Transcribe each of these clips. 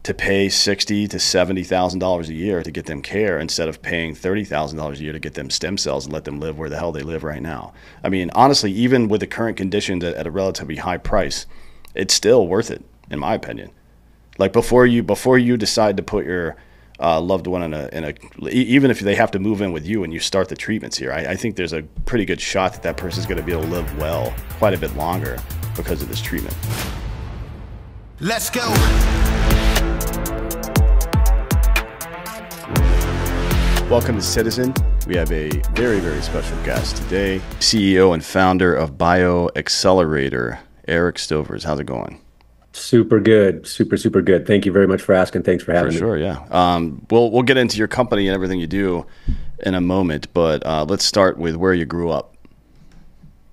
to pay $60,000 to $70,000 a year to get them care instead of paying $30,000 a year to get them stem cells and let them live where the hell they live right now. I mean, honestly, even with the current conditions at a relatively high price, it's still worth it, in my opinion. Like before you decide to put your loved one even if they have to move in with you and you start the treatments here, I think there's a pretty good shot that that person's going to be able to live well quite a bit longer because of this treatment. Let's go. Welcome to Citizen. We have a very, very special guest today, CEO and founder of BioXcellerator, Eric Stoffers. How's it going? Super good. Super good. Thank you very much for asking. Thanks for having me. For sure, yeah. We'll get into your company and everything you do in a moment, but let's start with where you grew up.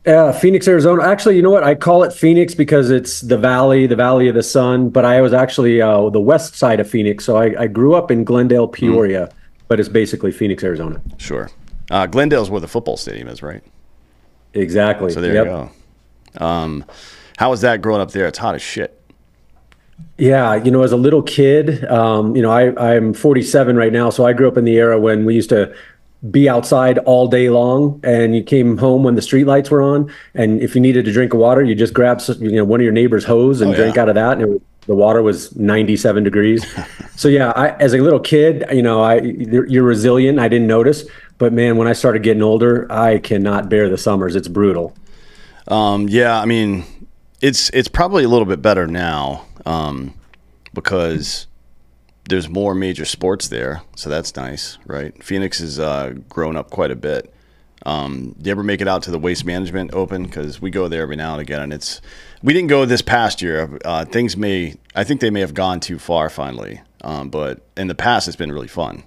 Phoenix, Arizona. Actually, you know what? I call it Phoenix because it's the valley of the sun, but I was actually the west side of Phoenix. So I grew up in Glendale, Peoria, but it's basically Phoenix, Arizona. Sure. Glendale's where the football stadium is, right? Exactly. So there you go. How was that growing up there? It's hot as shit. Yeah, you know, as a little kid, you know, I'm 47 right now, so I grew up in the era when we used to be outside all day long, and you came home when the street lights were on, and if you needed to drink water, you just grabbed one of your neighbor's hose and drank out of that, and the water was 97 degrees. So yeah, as a little kid, you know, you're resilient. I didn't notice, but man, when I started getting older, I cannot bear the summers. It's brutal. Yeah, I mean, it's probably a little bit better now. Because there's more major sports there, so that's nice, right? Phoenix has grown up quite a bit. Do you ever make it out to the Waste Management Open? Because we go there every now and again, and we didn't go this past year. I think they may have gone too far finally, but in the past it's been really fun.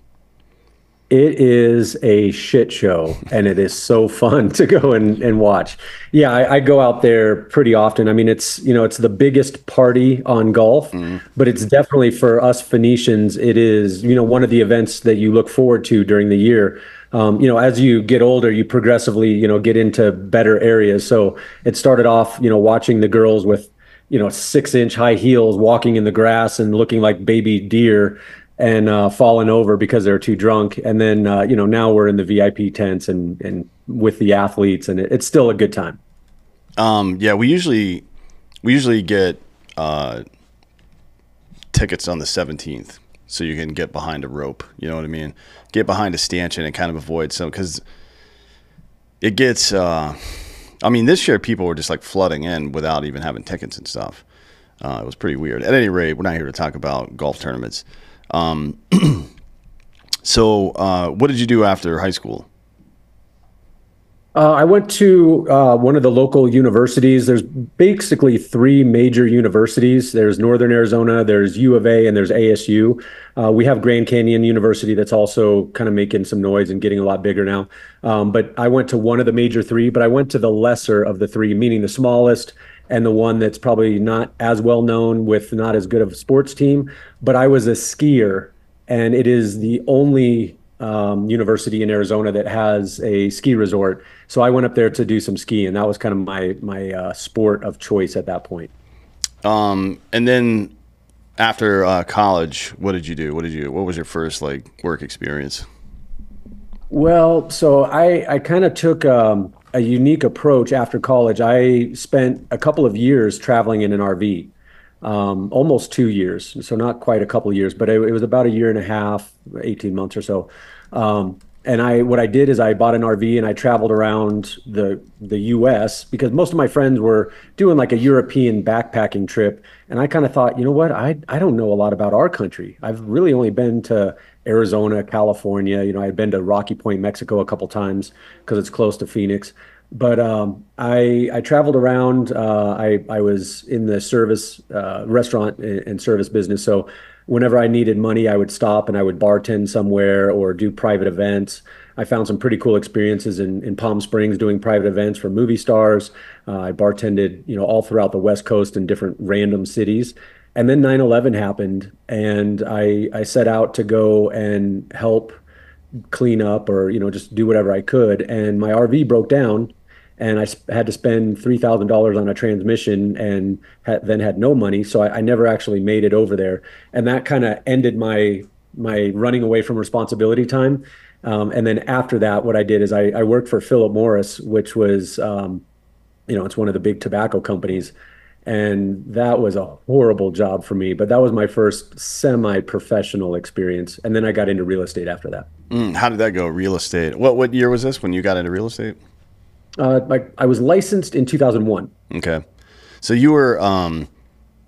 It is a shit show, and it is so fun to go and watch. Yeah, I go out there pretty often. I mean, it's the biggest party on golf, but it's definitely for us Phoenicians. It is, one of the events that you look forward to during the year. As you get older, you progressively, get into better areas. So it started off, watching the girls with, 6-inch high heels walking in the grass and looking like baby deer, and falling over because they're too drunk. And then, now we're in the VIP tents and with the athletes, and it's still a good time. Yeah, we usually get tickets on the 17th, so you can get behind a rope. You know what I mean? Get behind a stanchion and kind of avoid some, because it gets. I mean, this year people were just like flooding in without even having tickets and stuff. It was pretty weird. At any rate, we're not here to talk about golf tournaments. So what did you do after high school? I went to one of the local universities. There's basically 3 major universities. There's Northern Arizona, there's U of A, and there's ASU. We have Grand Canyon University that's also kind of making some noise and getting a lot bigger now. But I went to one of the major 3, but I went to the lesser of the 3, meaning the smallest, and the one that's probably not as well known with not as good of a sports team. But I was a skier, and it is the only university in Arizona that has a ski resort. So I went up there to do some skiing. That was kind of my sport of choice at that point. And then after college, what did you do? What was your first work experience? Well, so I kind of took a unique approach after college. I spent a couple of years traveling in an RV, almost 2 years. So not quite a couple of years, but it was about a year and a half, 18 months or so. And what I did is I bought an RV and I traveled around the US, because most of my friends were doing like a European backpacking trip. And I kind of thought, you know what, I don't know a lot about our country. I've really only been to Arizona, California. I'd been to Rocky Point, Mexico a couple times because it's close to Phoenix. But I traveled around. I was in the service restaurant and service business. So whenever I needed money, I would stop and I would bartend somewhere or do private events. I found some pretty cool experiences in Palm Springs doing private events for movie stars. I bartended, all throughout the West Coast in different random cities. And then 9/11 happened, and I set out to go and help clean up or, just do whatever I could. And my RV broke down, and had to spend $3,000 on a transmission and then had no money. So I never actually made it over there. And that kind of ended my running away from responsibility time. And then after that, what I did is I worked for Philip Morris, which was, it's one of the big tobacco companies. And that was a horrible job for me, but that was my first semi-professional experience. And then I got into real estate after that. How did that go? Real estate. What year was this when you got into real estate? I was licensed in 2001. Okay, so you were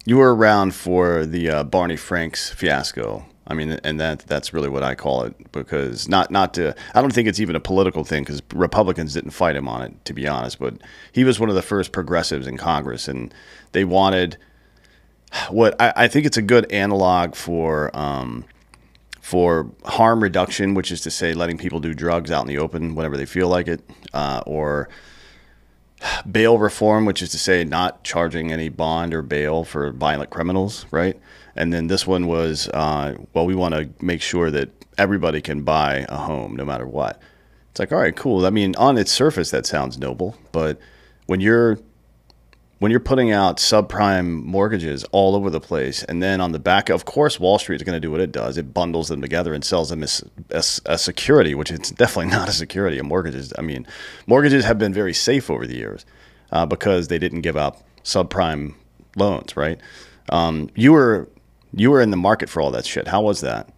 around for the Barney Franks fiasco. I mean, and that's really what I call it, because not to, I don't think it's even a political thing, because Republicans didn't fight him on it, to be honest, but he was one of the first progressives in Congress, and they wanted what I think it's a good analog for harm reduction, which is to say letting people do drugs out in the open whenever they feel like it, or bail reform, which is to say not charging any bond or bail for violent criminals, right? And then this one was, well, we want to make sure that everybody can buy a home no matter what. It's like, all right, cool. I mean, on its surface, that sounds noble, but when you're putting out subprime mortgages all over the place, and then on the back, of course, Wall Street is going to do what it does. It bundles them together and sells them as a security, which it's definitely not a security. A mortgages, I mean, mortgages have been very safe over the years because they didn't give out subprime loans, right? You were in the market for all that shit. How was that?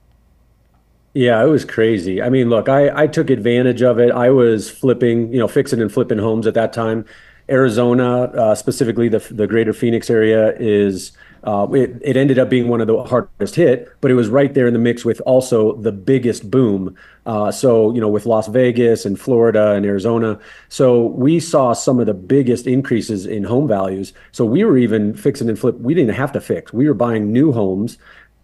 Yeah, it was crazy. I mean, look, I took advantage of it. I was flipping, fixing and flipping homes at that time. Arizona, specifically the greater Phoenix area, it ended up being one of the hardest hit, but it was right there in the mix with also the biggest boom. With Las Vegas and Florida and Arizona. So we saw some of the biggest increases in home values. So we were even fixing and flip. We didn't have to fix. We were buying new homes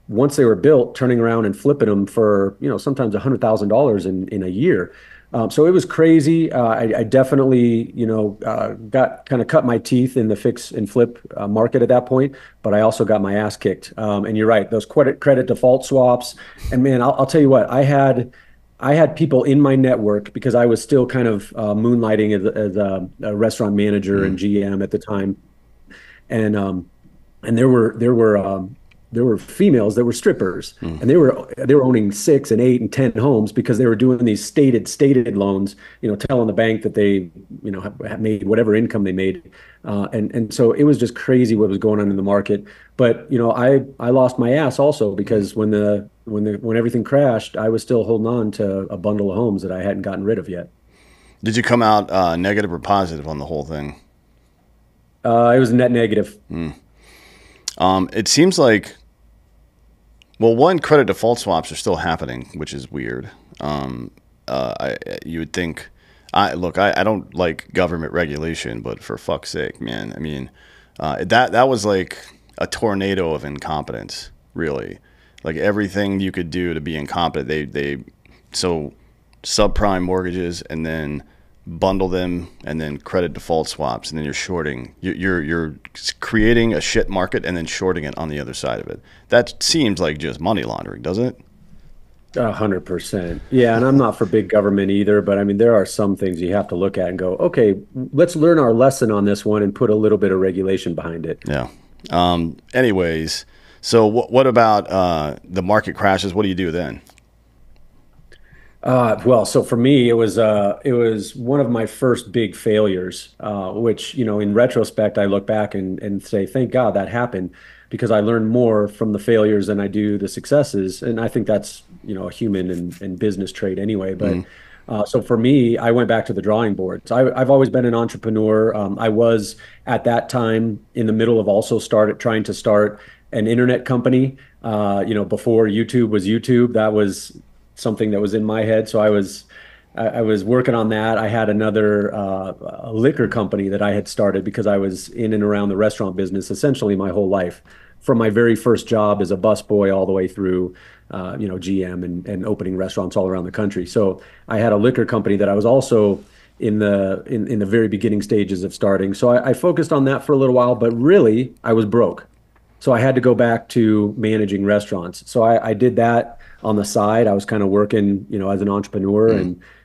once they were built, turning around and flipping them for, sometimes $100,000 in a year. So it was crazy. I definitely, got kind of cut my teeth in the fix and flip market at that point, but I also got my ass kicked. And you're right, those credit default swaps. And man, I'll tell you what, I had people in my network because I was still kind of moonlighting as a restaurant manager and GM at the time, and there were females that were strippers, and they were owning 6 and 8 and 10 homes because they were doing these stated loans, telling the bank that they, have made whatever income they made, and so it was just crazy what was going on in the market. But I lost my ass also because when everything crashed, I was still holding on to a bundle of homes that I hadn't gotten rid of yet. Did you come out negative or positive on the whole thing? It was net negative. It seems like, well, one, credit default swaps are still happening, which is weird. You would think, I don't like government regulation, but for fuck's sake, man, I mean, that was like a tornado of incompetence, really. Like everything you could do to be incompetent, so subprime mortgages and then bundle them and then credit default swaps, and then you're shorting. You're creating a shit market and then shorting it on the other side of it. That seems like just money laundering, doesn't it? 100%. Yeah, and I'm not for big government either, but I mean, there are some things you have to look at and go, okay, let's learn our lesson on this one and put a little bit of regulation behind it. Yeah. Anyways, so what about the market crashes? What do you do then? Well, so for me, it was one of my first big failures, which, in retrospect, I look back and say, thank God that happened, because I learned more from the failures than I do the successes. And I think that's, a human and business trait anyway. But so for me, I went back to the drawing board. So I've always been an entrepreneur. I was at that time in the middle of also trying to start an internet company. Before YouTube was YouTube, that was something that was in my head. So I was working on that. I had another liquor company that I had started because I was in and around the restaurant business essentially my whole life, from my very first job as a busboy all the way through GM and opening restaurants all around the country. So I had a liquor company that I was also in the very beginning stages of starting. So I focused on that for a little while, but really I was broke. So I had to go back to managing restaurants. So I did that on the side. I was kind of working, as an entrepreneur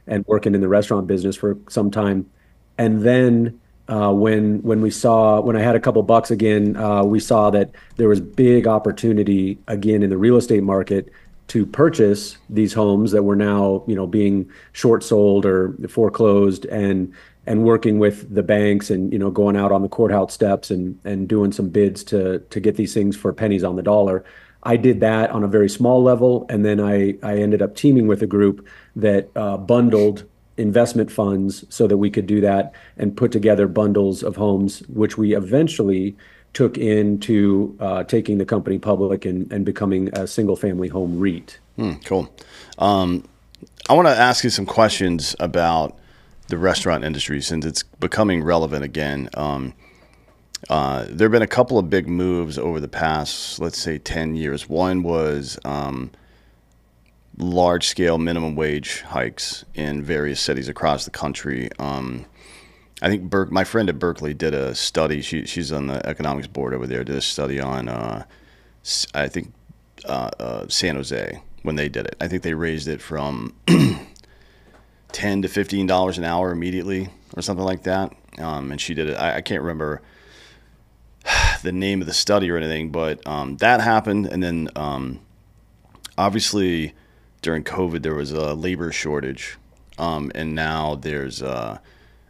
and working in the restaurant business for some time. And then when I had a couple bucks again, we saw that there was big opportunity again in the real estate market to purchase these homes that were now, being short sold or foreclosed, and working with the banks, and going out on the courthouse steps and doing some bids to get these things for pennies on the dollar. I did that on a very small level, and then I ended up teaming with a group that bundled investment funds so that we could do that and put together bundles of homes, which we eventually took into taking the company public and becoming a single family home REIT. Cool. I want to ask you some questions about the restaurant industry since it's becoming relevant again. There have been a couple of big moves over the past, let's say, 10 years. One was large-scale minimum wage hikes in various cities across the country. I think my friend at Berkeley did a study. She's on the economics board over there. Did a study on, I think, San Jose when they did it. I think they raised it from $10 to $15 an hour immediately or something like that. And she did it. I can't remember the name of the study or anything, but that happened. And then obviously during COVID, there was a labor shortage. And now there's,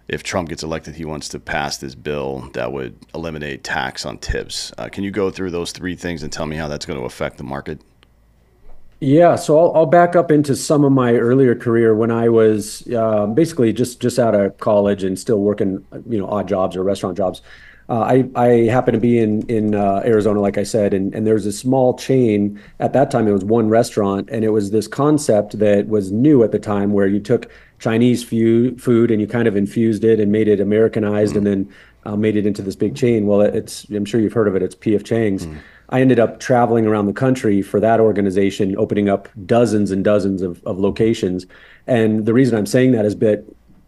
if Trump gets elected, he wants to pass this bill that would eliminate tax on tips. Can you go through those three things and tell me how that's going to affect the market? Yeah, so I'll back up into some of my earlier career when I was basically just out of college and still working, odd jobs or restaurant jobs. I happened to be in Arizona, like I said, and there's a small chain. At that time, it was one restaurant, and it was this concept that was new at the time, where you took Chinese food and you kind of infused it and made it Americanized, and then made it into this big chain. Well, I'm sure you've heard of it. It's P.F. Chang's. I ended up traveling around the country for that organization, opening up dozens and dozens of locations. And the reason I'm saying that is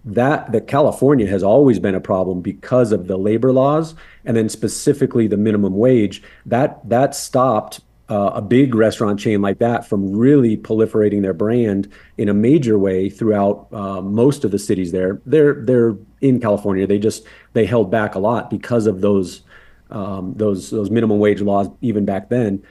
that California has always been a problem because of the labor laws, and then specifically the minimum wage. That stopped a big restaurant chain like that from really proliferating their brand in a major way throughout most of the cities there. They're in California. They held back a lot because of those minimum wage laws even back then.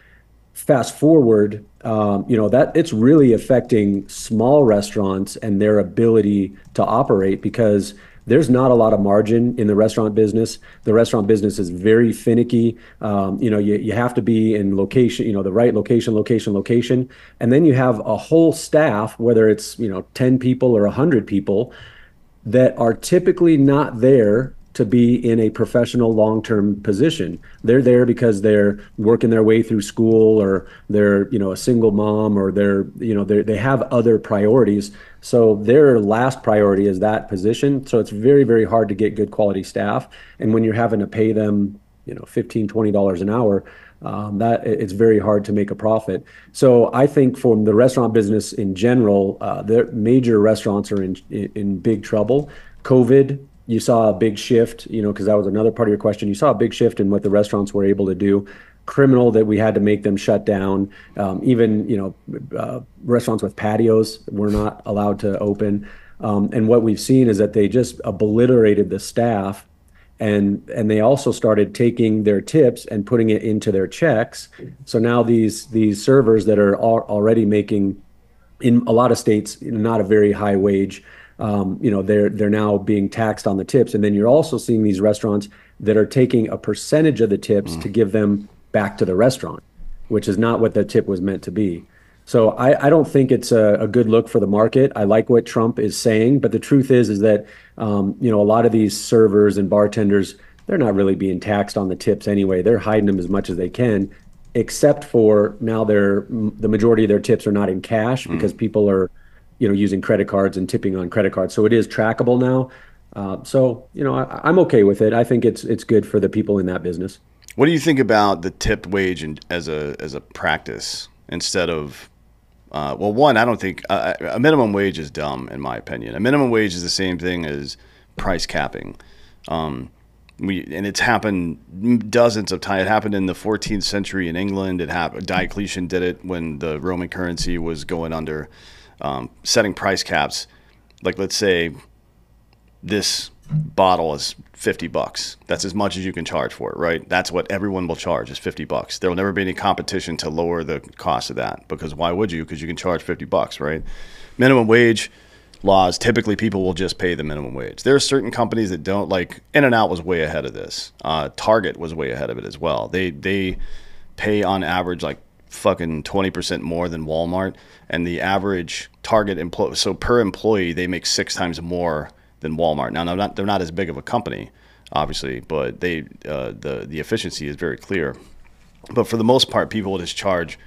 Fast forward, that it's really affecting small restaurants and their ability to operate, because there's not a lot of margin in the restaurant business. The restaurant business is very finicky. You have to be in location, the right location. And then you have a whole staff, whether it's, 10 people or 100 people, that are typically not there to be in a professional long-term position. They're there because they're working their way through school, or they're, a single mom, or they have other priorities. So their last priority is that position. So it's very, very hard to get good quality staff. And when you're having to pay them, $15, $20 an hour, that it's very hard to make a profit. So I think from the restaurant business in general, the major restaurants are in big trouble. COVID, you saw a big shift, because that was another part of your question. You saw a big shift in what the restaurants were able to do. Criminal that we had to make them shut down. Even, restaurants with patios were not allowed to open. And what we've seen is that they just obliterated the staff, and they also started taking their tips and putting it into their checks. So now these servers that are already making, in a lot of states, not a very high wage, they're now being taxed on the tips. And then you're also seeing these restaurants that are taking a percentage of the tips to give them back to the restaurant, which is not what the tip was meant to be. So I don't think it's a good look for the market. I like what Trump is saying, but the truth is that a lot of these servers and bartenders, they're not really being taxed on the tips anyway. They're hiding them as much as they can, except for now the majority of their tips are not in cash because people are using credit cards and tipping on credit cards. So it is trackable now. I'm okay with it. I think it's good for the people in that business. What do you think about the tipped wage as a practice instead of, one, I don't think a minimum wage is dumb in my opinion. A minimum wage is the same thing as price capping. And it's happened dozens of times. It happened in the 14th century in England. Diocletian did it when the Roman currency was going under. Setting price caps, like let's say this bottle is $50. That's as much as you can charge for it, right? That's what everyone will charge is $50. There will never be any competition to lower the cost of that, because why would you? Because you can charge $50, right? Minimum wage laws, typically people will just pay the minimum wage. There are certain companies that don't, like In-N-Out was way ahead of this. Target was way ahead of it as well. They pay on average like fucking 20% more than Walmart, and the average Target employee, so per employee, they make 6 times more than Walmart. Now, they're not as big of a company, obviously, but the efficiency is very clear. But for the most part, people will just charge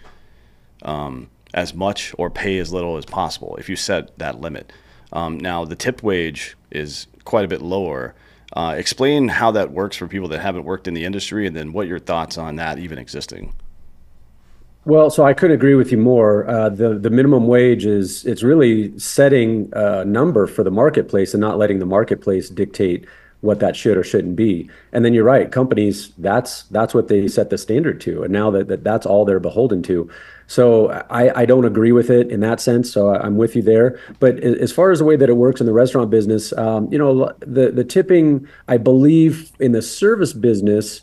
as much or pay as little as possible if you set that limit. Now, the tip wage is quite a bit lower. Explain how that works for people that haven't worked in the industry, and then what your thoughts on that even existing. Well, so I couldn't agree with you more. The minimum wage it's really setting a number for the marketplace and not letting the marketplace dictate what that should or shouldn't be. And then you're right, companies, that's what they set the standard to. And now that's all they're beholden to. So I don't agree with it in that sense. So I'm with you there. But as far as the way that it works in the restaurant business, the tipping, I believe in the service business,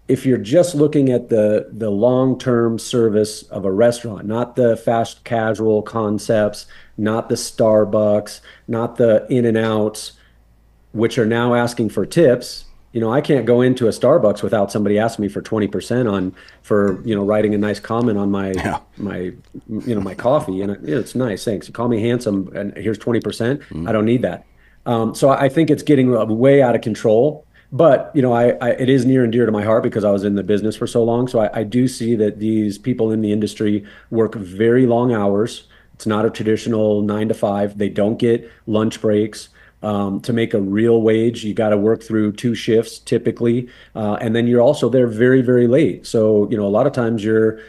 if you're just looking at the long-term service of a restaurant, not the fast casual concepts, not the Starbucks, not the In-N-Outs, which are now asking for tips. I can't go into a Starbucks without somebody asking me for 20% for writing a nice comment on my coffee. And it's nice, thanks. You call me handsome, and here's 20%. I don't need that. So I think it's getting way out of control. But it is near and dear to my heart because I was in the business for so long. So I do see that these people in the industry work very long hours. It's not a traditional 9 to 5. They don't get lunch breaks. To make a real wage, you got to work through 2 shifts typically, and then you're also there very, very late. So a lot of times you're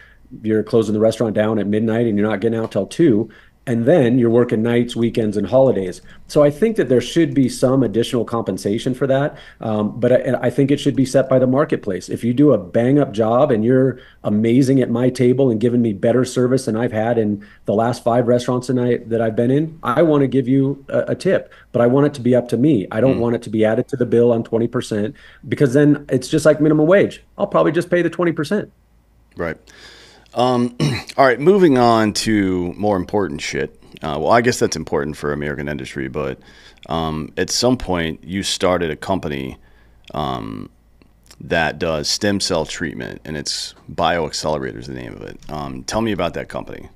closing the restaurant down at midnight and you're not getting out till 2. And then you're working nights, weekends, and holidays. So I think that there should be some additional compensation for that. But I think it should be set by the marketplace. If you do a bang-up job and you're amazing at my table and giving me better service than I've had in the last 5 restaurants that I've been in, I want to give you a tip. But I want it to be up to me. I don't want it to be added to the bill on 20%, because then it's just like minimum wage. I'll probably just pay the 20%. Right. All right, moving on to more important shit. Well, I guess that's important for American industry, but at some point you started a company that does stem cell treatment, and it's BioXcellerator is the name of it. Tell me about that company.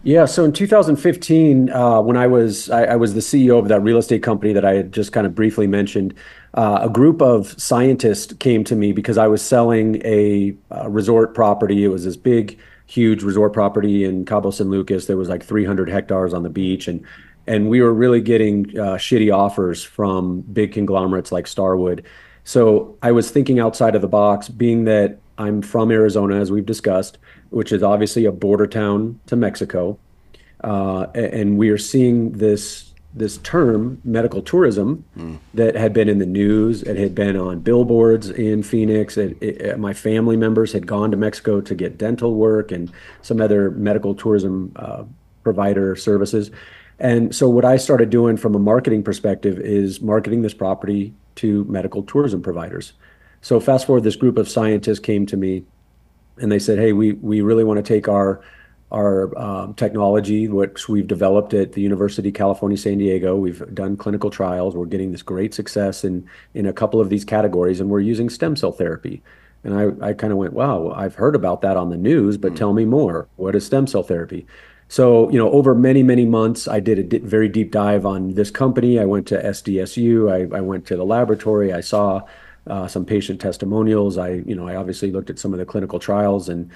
Yeah, so in 2015, when I was the CEO of that real estate company that I had just kind of briefly mentioned, a group of scientists came to me because I was selling a resort property. It was this big, huge resort property in Cabo San Lucas. There was like 300 hectares on the beach, and we were really getting shitty offers from big conglomerates like Starwood. So I was thinking outside of the box, being that I'm from Arizona, as we've discussed, which is obviously a border town to Mexico. And we are seeing this term, medical tourism, that had been in the news. It had been on billboards in Phoenix. My family members had gone to Mexico to get dental work and some other medical tourism provider services. And so what I started doing from a marketing perspective is marketing this property to medical tourism providers. So fast forward, this group of scientists came to me and they said, hey, we really want to take our technology, which we've developed at the University of California, San Diego. We've done clinical trials. We're getting this great success in a couple of these categories, and we're using stem cell therapy. And I kind of went, wow, I've heard about that on the news, but tell me more. What is stem cell therapy? So, over many, many months, I did a very deep dive on this company. I went to SDSU. I went to the laboratory. I saw some patient testimonials. I obviously looked at some of the clinical trials and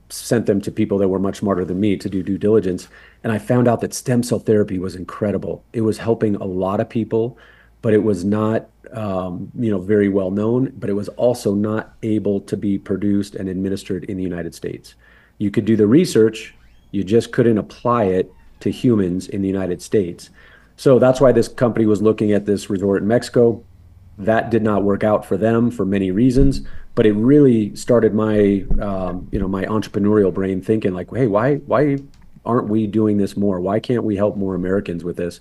sent them to people that were much smarter than me to do due diligence. And I found out that stem cell therapy was incredible. It was helping a lot of people, but it was not, very well known, but it was also not able to be produced and administered in the United States. You could do the research, you just couldn't apply it to humans in the United States. So that's why this company was looking at this resort in Mexico. That did not work out for them for many reasons, but it really started my, my entrepreneurial brain thinking like, hey, why aren't we doing this more? Why can't we help more Americans with this?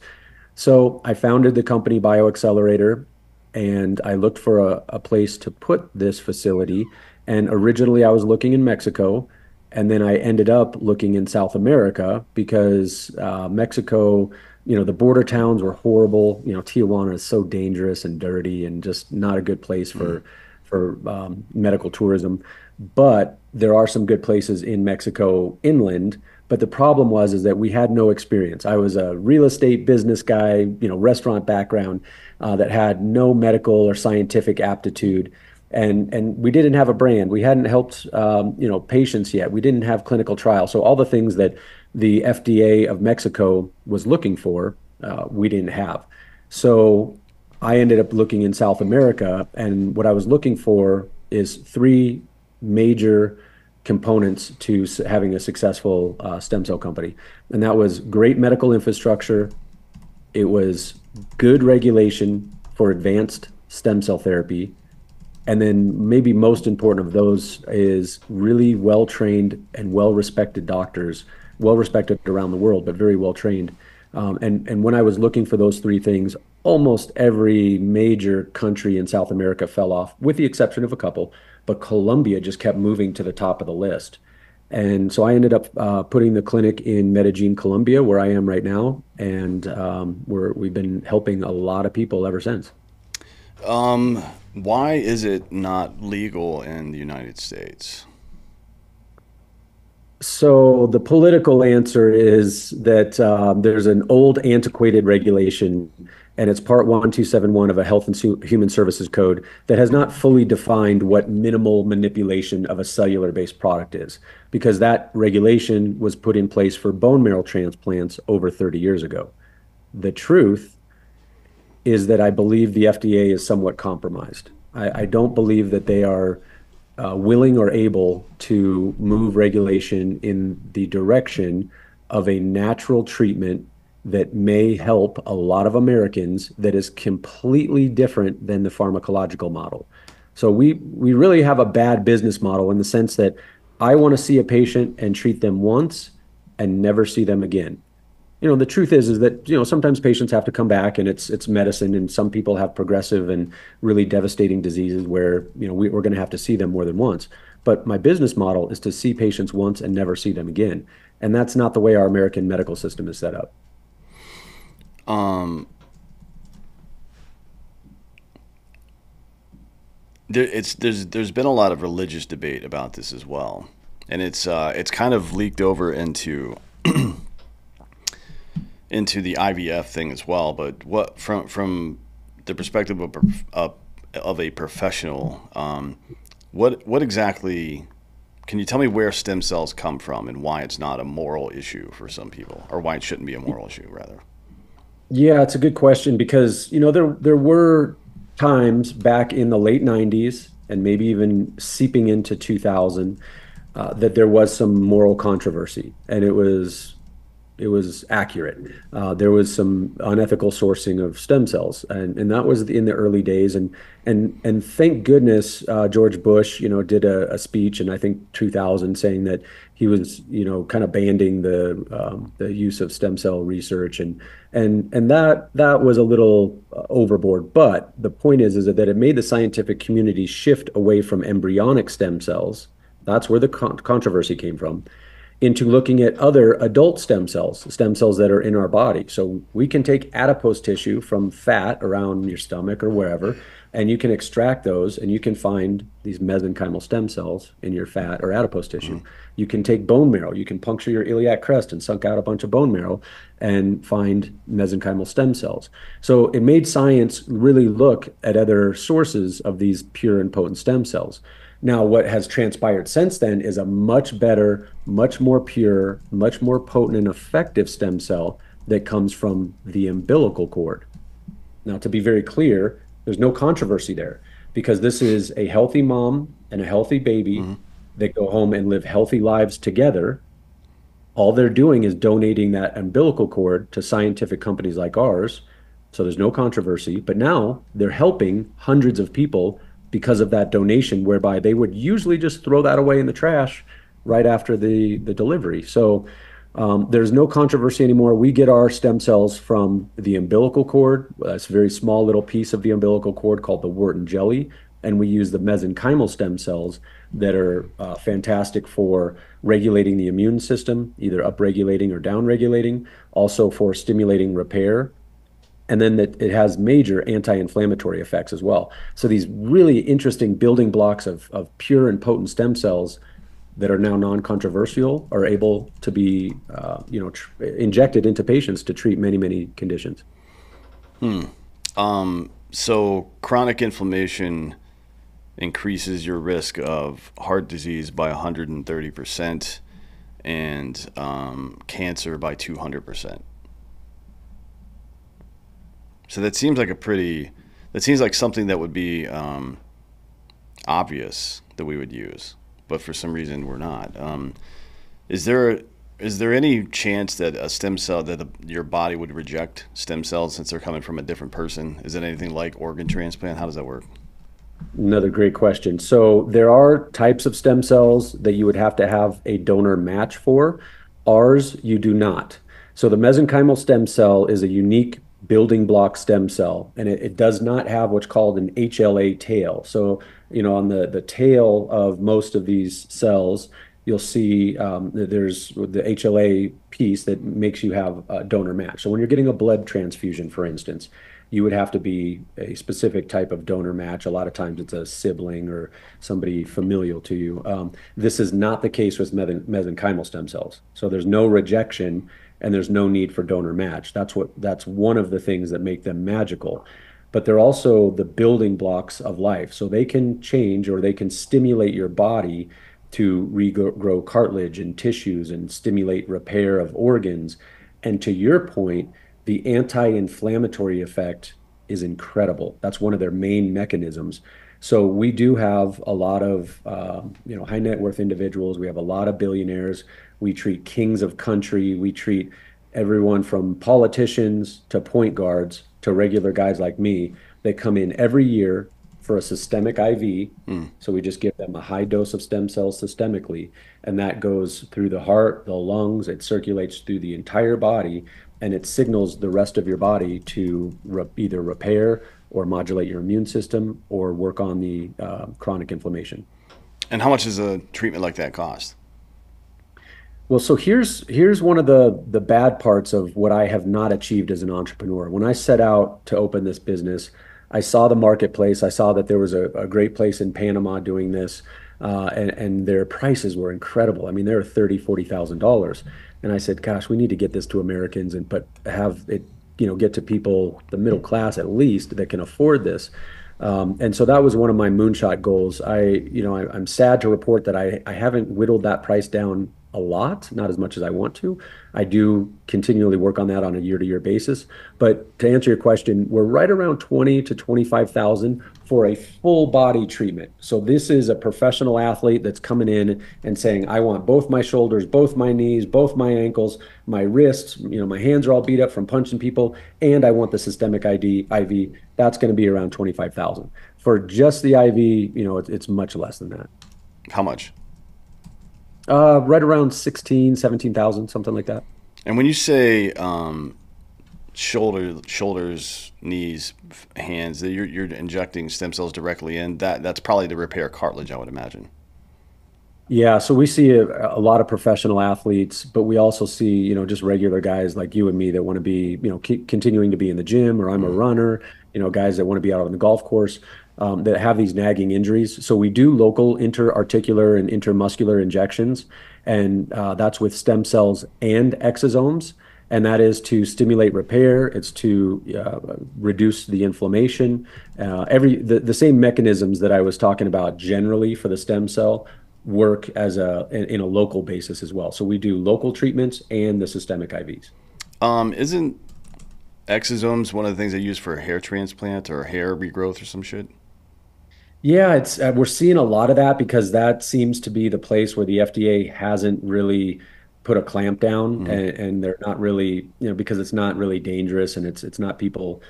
So I founded the company BioXcellerator, and I looked for a place to put this facility. And originally I was looking in Mexico, and then I ended up looking in South America because Mexico, the border towns were horrible. Tijuana is so dangerous and dirty and just not a good place Mm. for medical tourism. But there are some good places in Mexico inland. But the problem was is that we had no experience. I was a real estate business guy, restaurant background that had no medical or scientific aptitude, and we didn't have a brand. We hadn't helped patients yet. We didn't have clinical trials. So all the things that the FDA of Mexico was looking for, we didn't have. So I ended up looking in South America, and what I was looking for is three major components to having a successful stem cell company. And that was great medical infrastructure. It was good regulation for advanced stem cell therapy. And then maybe most important of those is really well-trained and well-respected doctors, well-respected around the world, but very well-trained. And when I was looking for those three things, almost every major country in South America fell off, with the exception of a couple, but Colombia just kept moving to the top of the list. And so I ended up putting the clinic in Medellin, Colombia, where I am right now, and we've been helping a lot of people ever since. Why is it not legal in the United States? So the political answer is that there's an old antiquated regulation, and it's Part 1271 of a Health and Human Services Code that has not fully defined what minimal manipulation of a cellular-based product is, because that regulation was put in place for bone marrow transplants over 30 years ago. The truth is that I believe the FDA is somewhat compromised. I don't believe that they are willing or able to move regulation in the direction of a natural treatment that may help a lot of Americans that is completely different than the pharmacological model. So we really have a bad business model in the sense that I want to see a patient and treat them once and never see them again. The truth is that sometimes patients have to come back, and it's medicine, and some people have progressive and really devastating diseases where we're going to have to see them more than once. But my business model is to see patients once and never see them again, and that's not the way our American medical system is set up. Um, there's been a lot of religious debate about this as well, and it's kind of leaked over into the IVF thing as well. But what from the perspective of a professional, what exactly can you tell me where stem cells come from and why it's not a moral issue for some people, or why it shouldn't be a moral issue rather? Yeah, it's a good question because there were times back in the late 90s and maybe even seeping into 2000 that there was some moral controversy, and it was accurate. There was some unethical sourcing of stem cells, and that was in the early days. And thank goodness George Bush, did a speech in I think 2000 saying that he was, kind of banning the use of stem cell research, and that was a little overboard. But the point is that it made the scientific community shift away from embryonic stem cells. That's where the controversy came from, into looking at other adult stem cells that are in our body. So we can take adipose tissue from fat around your stomach or wherever, and you can extract those, and you can find these mesenchymal stem cells in your fat or adipose tissue. You can take bone marrow. You can puncture your iliac crest and suck out a bunch of bone marrow and find mesenchymal stem cells. So it made science really look at other sources of these pure and potent stem cells. Now, what has transpired since then is a much better, much more pure, much more potent and effective stem cell that comes from the umbilical cord. Now, to be very clear, there's no controversy there because this is a healthy mom and a healthy baby that go home and live healthy lives together. All they're doing is donating that umbilical cord to scientific companies like ours. So there's no controversy. But now they're helping hundreds of people because of that donation, whereby they would usually just throw that away in the trash right after the delivery. So There's no controversy anymore. We get our stem cells from the umbilical cord. That's a very small little piece of the umbilical cord called the Wharton jelly. And we use the mesenchymal stem cells that are fantastic for regulating the immune system, either upregulating or downregulating, also for stimulating repair. And then that it has major anti-inflammatory effects as well. So these really interesting building blocks of pure and potent stem cells that are now non-controversial are able to be, injected into patients to treat many, many conditions. So chronic inflammation increases your risk of heart disease by 130% and cancer by 200%. So that seems like something that would be obvious that we would use, but for some reason we're not. Is there is there any chance that a stem cell your body would reject stem cells since they're coming from a different person? Is it anything like organ transplant? How does that work? Another great question. So there are types of stem cells that you would have to have a donor match for. Ours, you do not. So the mesenchymal stem cell is a unique building block stem cell, and it does not have what's called an HLA tail. So, on the tail of most of these cells, you'll see that there's the HLA piece that makes you have a donor match. So when you're getting a blood transfusion, for instance, you would have to be a specific type of donor match. A lot of times it's a sibling or somebody familial to you. This is not the case with mesenchymal stem cells. So there's no rejection and there's no need for donor match. That's one of the things that make them magical. But they're also the building blocks of life. So they can change or they can stimulate your body to regrow cartilage and tissues and stimulate repair of organs. And to your point, the anti-inflammatory effect is incredible. That's one of their main mechanisms. So we do have a lot of high net worth individuals. We have a lot of billionaires. We treat kings of country. We treat everyone from politicians to point guards to regular guys like me. They come in every year for a systemic IV. So we just give them a high dose of stem cells systemically, and that goes through the heart, the lungs, it circulates through the entire body, and it signals the rest of your body to either repair or modulate your immune system or work on the chronic inflammation. And how much does a treatment like that cost? Well, so here's one of the bad parts of what I have not achieved as an entrepreneur. When I set out to open this business, I saw the marketplace. I saw that there was a great place in Panama doing this, and their prices were incredible. I mean, they're $30,000, $40,000, and I said, "Gosh, we need to get this to Americans but have it, get to people, the middle class at least, that can afford this." And so that was one of my moonshot goals. I'm sad to report that I haven't whittled that price down a lot, not as much as I want to. I do continually work on that on a year-to-year basis. But to answer your question, we're right around 20 to 25,000 for a full body treatment. So this is a professional athlete that's coming in and saying, I want both my shoulders, both my knees, both my ankles, my wrists, my hands are all beat up from punching people, and I want the systemic IV. That's going to be around 25,000. For just the IV, it's much less than that. How much? Right around 16, 17,000, something like that. And when you say shoulders, knees, hands, that you're injecting stem cells directly in, that's probably to repair cartilage, I would imagine. Yeah, so we see a lot of professional athletes, but we also see, just regular guys like you and me that want to be, keep continuing to be in the gym, or I'm a runner, guys that want to be out on the golf course, that have these nagging injuries. So we do local interarticular and intermuscular injections, and that's with stem cells and exosomes. And that is to stimulate repair. It's to reduce the inflammation. The same mechanisms that I was talking about generally for the stem cell work in a local basis as well. So we do local treatments and the systemic IVs. Isn't exosomes one of the things they use for a hair transplant or hair regrowth or some shit? Yeah, it's we're seeing a lot of that because that seems to be the place where the FDA hasn't really put a clamp down, and they're not really, because it's not really dangerous, and it's not people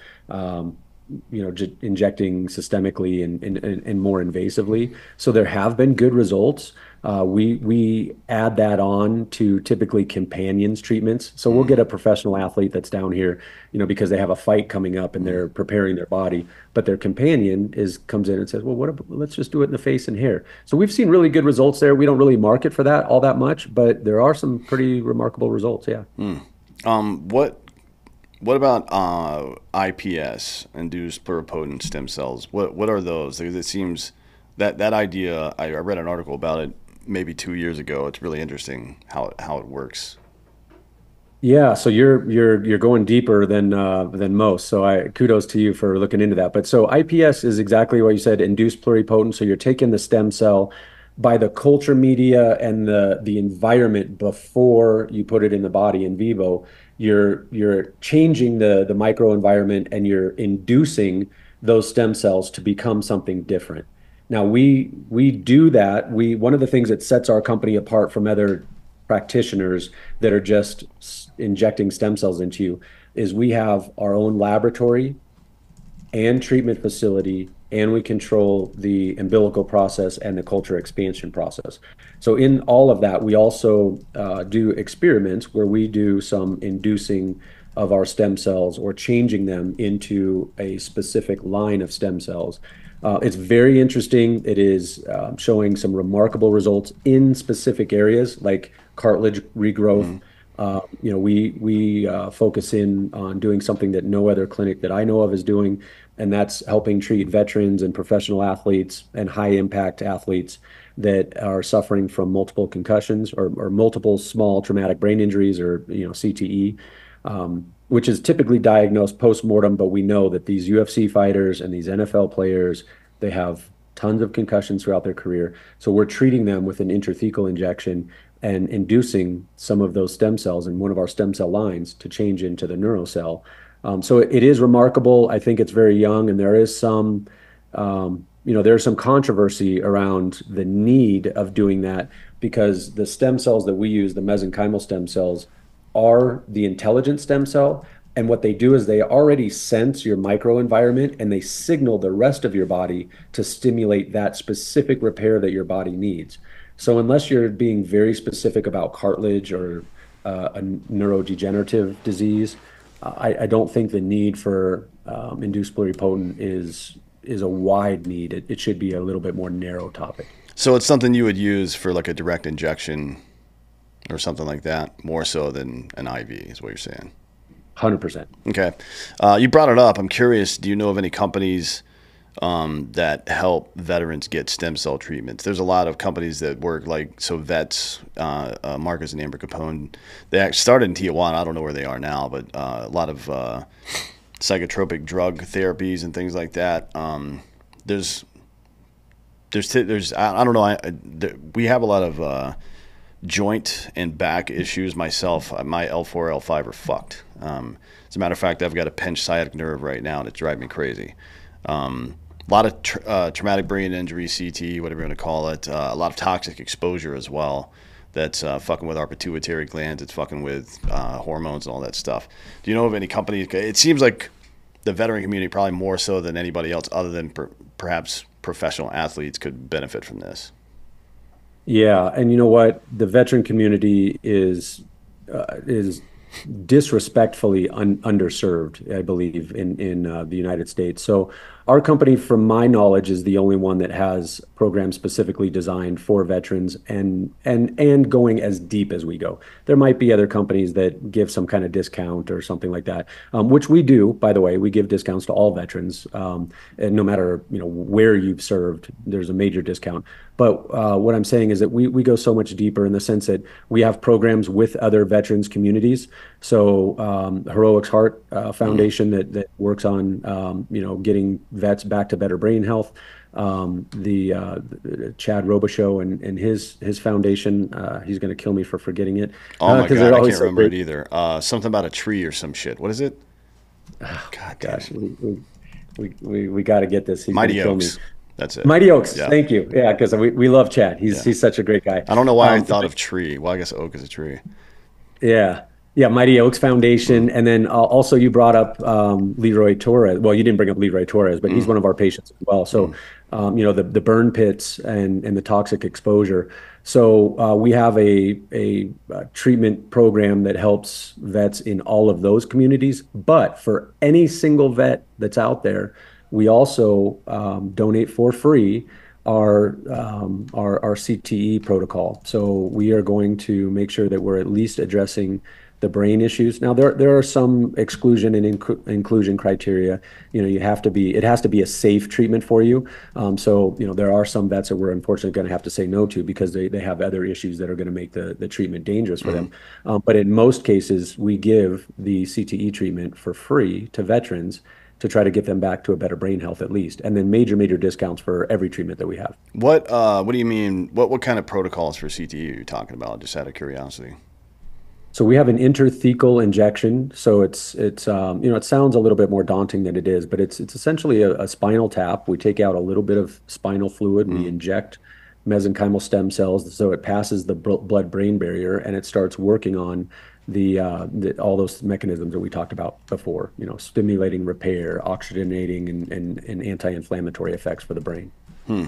injecting systemically and more invasively. So there have been good results. We add that on to typically companions treatments. So we'll get a professional athlete that's down here, because they have a fight coming up and they're preparing their body, but their companion comes in and says, well, let's just do it in the face and hair. So we've seen really good results there. We don't really market for that all that much, but there are some pretty remarkable results. Yeah. What about IPS, induced pluripotent stem cells? What are those? Because it seems that idea, I read an article about it maybe 2 years ago. It's really interesting how it works. Yeah, so you're going deeper than most. So I kudos to you for looking into that. But so IPS is exactly what you said, induced pluripotent. So you're taking the stem cell by the culture media and the environment before you put it in the body in vivo. You're changing the microenvironment and you're inducing those stem cells to become something different. Now we do that. One of the things that sets our company apart from other practitioners that are just injecting stem cells into you is we have our own laboratory and treatment facility, and we control the umbilical process and the culture expansion process. So in all of that, we also do experiments where we do some inducing of our stem cells or changing them into a specific line of stem cells. It's very interesting. It is showing some remarkable results in specific areas like cartilage regrowth. We focus in on doing something that no other clinic that I know of is doing, and that's helping treat veterans and professional athletes and high impact athletes that are suffering from multiple concussions or multiple small traumatic brain injuries or CTE, which is typically diagnosed post-mortem. But we know that these UFC fighters and these NFL players, they have tons of concussions throughout their career. So we're treating them with an intrathecal injection and inducing some of those stem cells in one of our stem cell lines to change into the neurocell. So it is remarkable. I think it's very young, and there is there's some controversy around the need of doing that because the stem cells that we use, the mesenchymal stem cells, are the intelligent stem cell. And what they do is they already sense your microenvironment and they signal the rest of your body to stimulate that specific repair that your body needs. So unless you're being very specific about cartilage or a neurodegenerative disease, I don't think the need for induced pluripotent is a wide need. It should be a little bit more narrow topic. So it's something you would use for like a direct injection or something like that, more so than an IV, is what you're saying. 100%. Okay. You brought it up. I'm curious, do you know of any companies that help veterans get stem cell treatments? There's a lot of companies that work Vets, Marcus and Amber Capone. They actually started in Tijuana. I don't know where they are now, but a lot of psychotropic drug therapies and things like that. There's I don't know. We have a lot of joint and back issues myself. My L4, L5 are fucked. As a matter of fact, I've got a pinched sciatic nerve right now, and it's driving me crazy. A lot of traumatic brain injury, CT, whatever you want to call it. A lot of toxic exposure as well. That's fucking with our pituitary glands. It's fucking with hormones and all that stuff. Do you know of any companies? It seems like the veteran community, probably more so than anybody else, other than perhaps professional athletes, could benefit from this. Yeah, and you know what? The veteran community is disrespectfully underserved, I believe, in the United States. So our company, from my knowledge, is the only one that has programs specifically designed for veterans and going as deep as we go. There might be other companies that give some kind of discount or something like that, which we do, by the way. We give discounts to all veterans, and no matter where you've served, there's a major discount. But what I'm saying is that we go so much deeper in the sense that we have programs with other veterans communities. So Heroics Heart Foundation that works on getting vets back to better brain health. The Chad Robichaux and his foundation. He's going to kill me for forgetting it. Oh my God, I can't remember it either. Something about a tree or some shit. What is it? God, gosh, we got to get this. He's Mighty kill Oaks. Me. That's it. Mighty Oaks. Yeah. Thank you. Yeah, because we love Chad. He's such a great guy. I don't know why I thought of tree. Well, I guess oak is a tree. Yeah. Yeah, Mighty Oaks Foundation, and then also you brought up Leroy Torres. Well, you didn't bring up Leroy Torres, but he's Mm, one of our patients as well. So, mm, the burn pits and the toxic exposure. So we have a treatment program that helps vets in all of those communities. But for any single vet that's out there, we also donate for free our CTE protocol. So we are going to make sure that we're at least addressing the brain issues. Now, there are some exclusion and inclusion criteria. You have to be, it has to be a safe treatment for you. So, there are some vets that we're unfortunately going to have to say no to because they have other issues that are going to make the treatment dangerous for mm. them. But in most cases, we give the CTE treatment for free to veterans to try to get them back to a better brain health at least, and then major discounts for every treatment that we have. What do you mean? What kind of protocols for CTE are you talking about? Just out of curiosity. So we have an intrathecal injection. So it sounds a little bit more daunting than it is, but it's essentially a spinal tap. We take out a little bit of spinal fluid, we Mm. inject mesenchymal stem cells, so it passes the blood-brain barrier and it starts working on all those mechanisms that we talked about before. Stimulating repair, oxygenating, and anti-inflammatory effects for the brain. Hmm.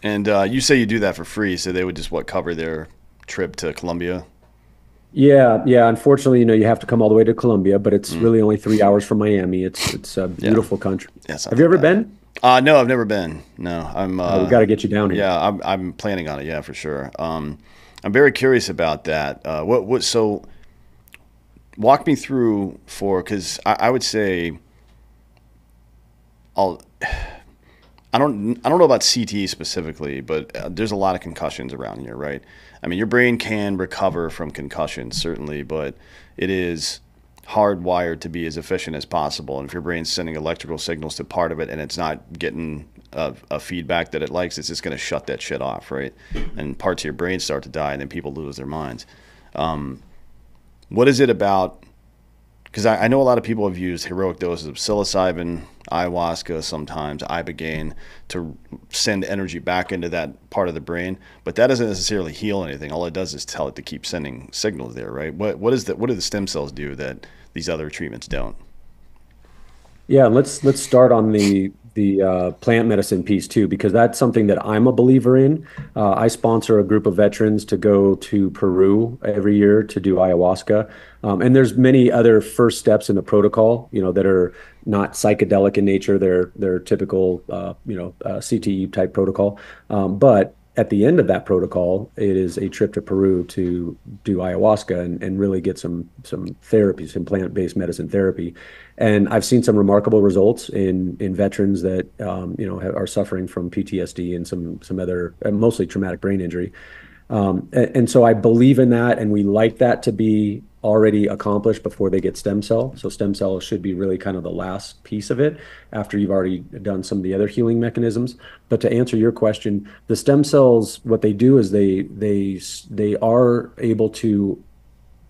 And you say you do that for free, so they would just cover their trip to Colombia? Yeah, yeah. Unfortunately, you have to come all the way to Colombia, but it's Mm. really only 3 hours from Miami. It's a Yeah. beautiful country. Yeah, it's not Have you that ever bad. been? No, I've never been. No, I'm. We got to get you down here. Yeah, I'm planning on it. Yeah, for sure. I'm very curious about that. So walk me through because I would say I'll. I don't know about CTE specifically, but there's a lot of concussions around here, right? I mean, your brain can recover from concussions certainly, but it is hardwired to be as efficient as possible. And if your brain's sending electrical signals to part of it and it's not getting a feedback that it likes, it's just going to shut that shit off, right? And parts of your brain start to die, and then people lose their minds. What is it about? Because I know a lot of people have used heroic doses of psilocybin, ayahuasca, sometimes ibogaine to send energy back into that part of the brain, but that doesn't necessarily heal anything. All it does is tell it to keep sending signals there, right? What do the stem cells do that these other treatments don't? Yeah, let's start on the plant medicine piece too, because that's something that I'm a believer in. I sponsor a group of veterans to go to Peru every year to do ayahuasca, and there's many other first steps in the protocol, that are not psychedelic in nature. They're typical, CTE type protocol, but at the end of that protocol, it is a trip to Peru to do ayahuasca and really get some therapies, some plant-based medicine therapy. And I've seen some remarkable results in veterans that are suffering from PTSD and some other mostly traumatic brain injury. And so I believe in that, and we like that to be already accomplished before they get stem cell. So stem cells should be really kind of the last piece of it after you've already done some of the other healing mechanisms. But to answer your question, the stem cells, what they do is they are able to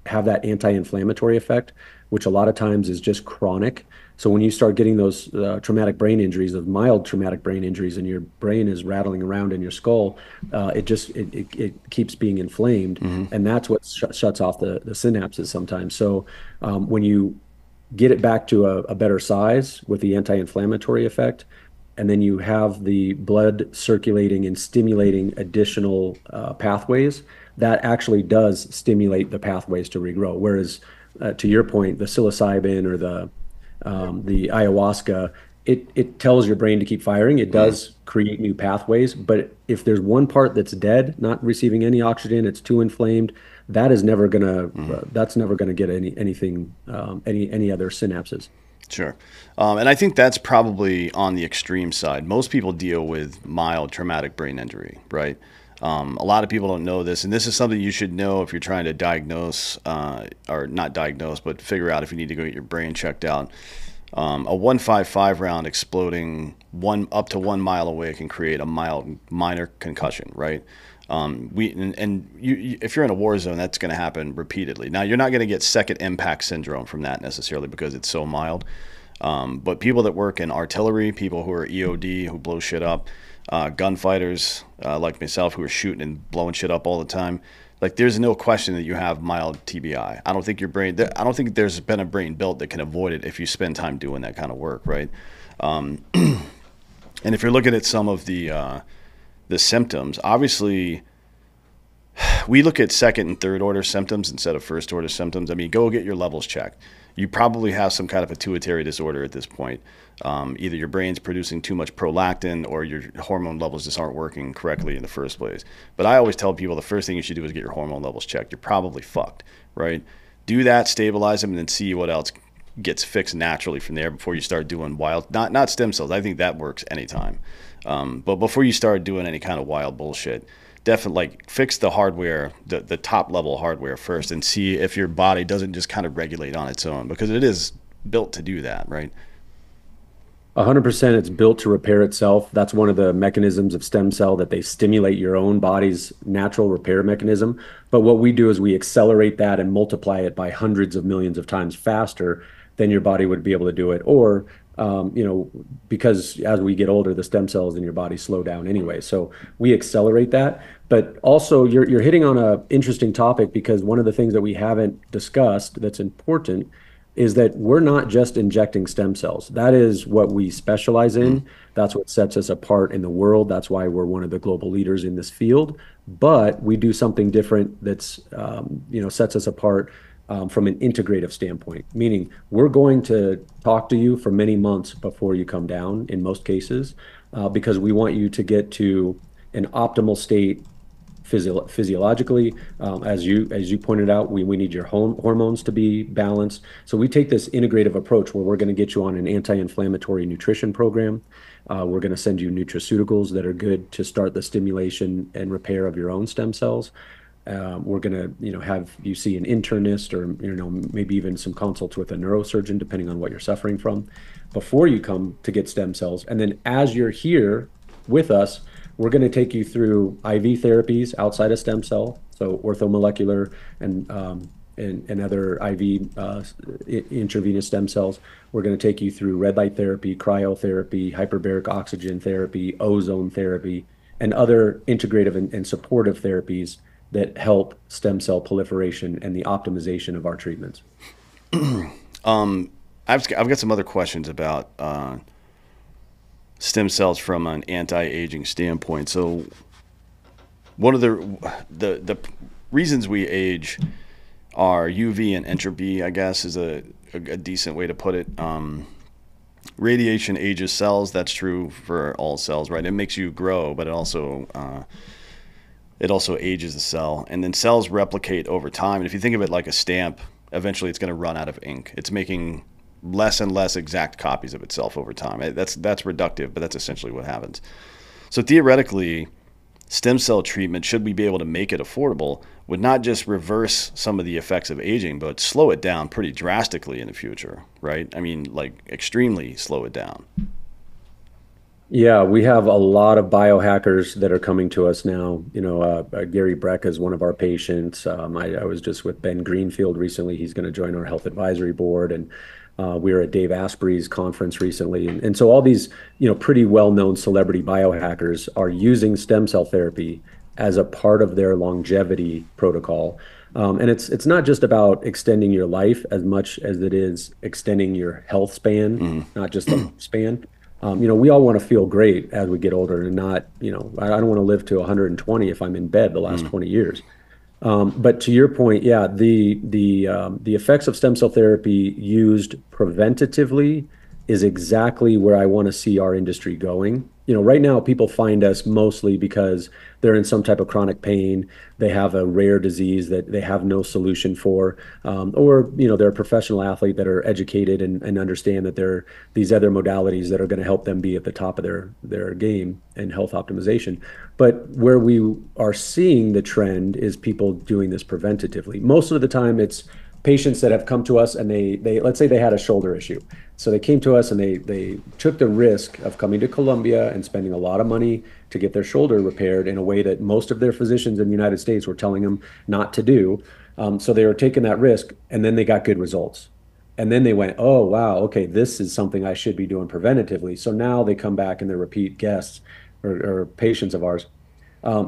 have that anti-inflammatory effect, which a lot of times is just chronic. So when you start getting those traumatic brain injuries, those mild traumatic brain injuries, and your brain is rattling around in your skull, it keeps being inflamed, Mm-hmm. and that's what shuts off the synapses sometimes. So when you get it back to a better size with the anti-inflammatory effect, and then you have the blood circulating and stimulating additional pathways, that actually does stimulate the pathways to regrow. Whereas, to your point, the psilocybin or the ayahuasca, it tells your brain to keep firing. It does create new pathways, but if there's one part that's dead, not receiving any oxygen, it's too inflamed, that's never gonna get anything, any other synapses. Sure. And I think that's probably on the extreme side. Most people deal with mild traumatic brain injury, right? A lot of people don't know this, and this is something you should know if you're trying to diagnose, or not diagnose, but figure out if you need to go get your brain checked out. A 155 round exploding up to 1 mile away can create a minor concussion, right? If you're in a war zone, that's going to happen repeatedly. Now, you're not going to get second impact syndrome from that necessarily because it's so mild. But people that work in artillery, people who are EOD, who blow shit up, gunfighters like myself who are shooting and blowing shit up all the time, Like there's no question that you have mild TBI. I don't think your brain. I don't think there's been a brain built that can avoid it if you spend time doing that kind of work, right? Um, and if you're looking at some of the symptoms, obviously we look at second and third order symptoms instead of first order symptoms. I mean, go get your levels checked. You probably have some kind of pituitary disorder at this point. Either your brain's producing too much prolactin or your hormone levels just aren't working correctly in the first place. But I always tell people the first thing you should do is get your hormone levels checked. You're probably fucked, right? Do that, stabilize them, and then see what else gets fixed naturally from there before you start doing wild, not stem cells. I think that works anytime. But before you start doing any kind of wild bullshit, definitely like fix the hardware, the top level hardware first, and see if your body doesn't just kind of regulate on its own, because it is built to do that, right? 100%, it's built to repair itself. That's one of the mechanisms of stem cell, that they stimulate your own body's natural repair mechanism. But what we do is we accelerate that and multiply it by hundreds of millions of times faster than your body would be able to do it. Or, because as we get older, the stem cells in your body slow down anyway. So we accelerate that. But also, you're hitting on an interesting topic, because one of the things that we haven't discussed that's important is that we're not just injecting stem cells. That is what we specialize in. That's what sets us apart in the world. That's why we're one of the global leaders in this field. But we do something different that's, sets us apart from an integrative standpoint, meaning we're going to talk to you for many months before you come down in most cases, because we want you to get to an optimal state physiologically. As you pointed out, we need your hormones to be balanced. So we take this integrative approach where we're going to get you on an anti-inflammatory nutrition program. We're going to send you nutraceuticals that are good to start the stimulation and repair of your own stem cells. We're going to, have you see an internist, or, maybe even some consults with a neurosurgeon, depending on what you're suffering from, before you come to get stem cells. And then as you're here with us, we're going to take you through IV therapies outside of stem cell, so orthomolecular and other IV intravenous stem cells. We're going to take you through red light therapy, cryotherapy, hyperbaric oxygen therapy, ozone therapy, and other integrative and supportive therapies that help stem cell proliferation and the optimization of our treatments. I've got some other questions about stem cells from an anti-aging standpoint. So one of the reasons we age are UV and entropy, I guess, is a decent way to put it. Radiation ages cells. That's true for all cells, right? It makes you grow, but it also ages the cell. And then cells replicate over time. And if you think of it like a stamp, eventually it's going to run out of ink. It's making less and less exact copies of itself over time. That's reductive, but that's essentially what happens. So theoretically, stem cell treatment, should we be able to make it affordable, would not just reverse some of the effects of aging, but slow it down pretty drastically in the future, right? I mean, like extremely slow it down. Yeah, we have a lot of biohackers that are coming to us now. Gary Breck is one of our patients. I was just with Ben Greenfield recently. He's going to join our health advisory board, and we were at Dave Asprey's conference recently. And so all these, pretty well-known celebrity biohackers are using stem cell therapy as a part of their longevity protocol. And it's not just about extending your life as much as it is extending your health span, not just the span. We all want to feel great as we get older, and not, I don't want to live to 120 if I'm in bed the last 20 years. But to your point, yeah, the effects of stem cell therapy used preventatively is exactly where I want to see our industry going. Right now people find us mostly because they're in some type of chronic pain. They have a rare disease that they have no solution for, or they're a professional athlete that are educated and understand that there are these other modalities that are going to help them be at the top of their game and health optimization. But where we are seeing the trend is people doing this preventatively. Most of the time it's patients that have come to us and they let's say they had a shoulder issue. So they came to us and they took the risk of coming to Columbia and spending a lot of money to get their shoulder repaired in a way that most of their physicians in the United States were telling them not to do. So they were taking that risk, and then they got good results. And then they went, oh, wow, okay, this is something I should be doing preventatively. So now they come back and they're repeat guests or patients of ours.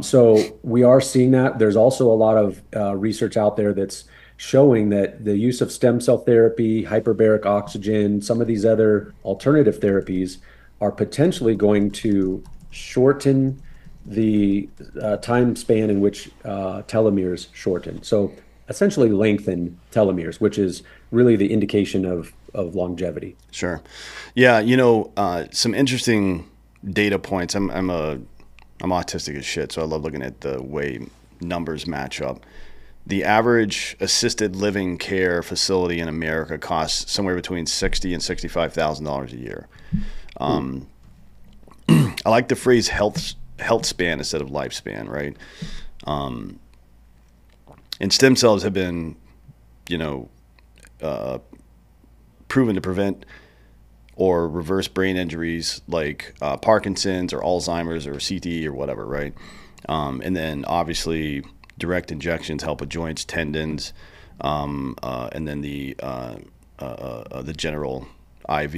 So we are seeing that. There's also a lot of research out there that's showing that the use of stem cell therapy, hyperbaric oxygen, some of these other alternative therapies are potentially going to shorten the time span in which telomeres shorten. So essentially lengthen telomeres, which is really the indication of longevity. Sure. Yeah, some interesting data points. I'm autistic as shit, so I love looking at the way numbers match up. The average assisted living care facility in America costs somewhere between $60,000 and $65,000 a year. I like the phrase health span instead of lifespan, right? And stem cells have been, you know, proven to prevent or reverse brain injuries like Parkinson's or Alzheimer's or CTE or whatever, right? And then obviously direct injections help with joints, tendons, and then the general IV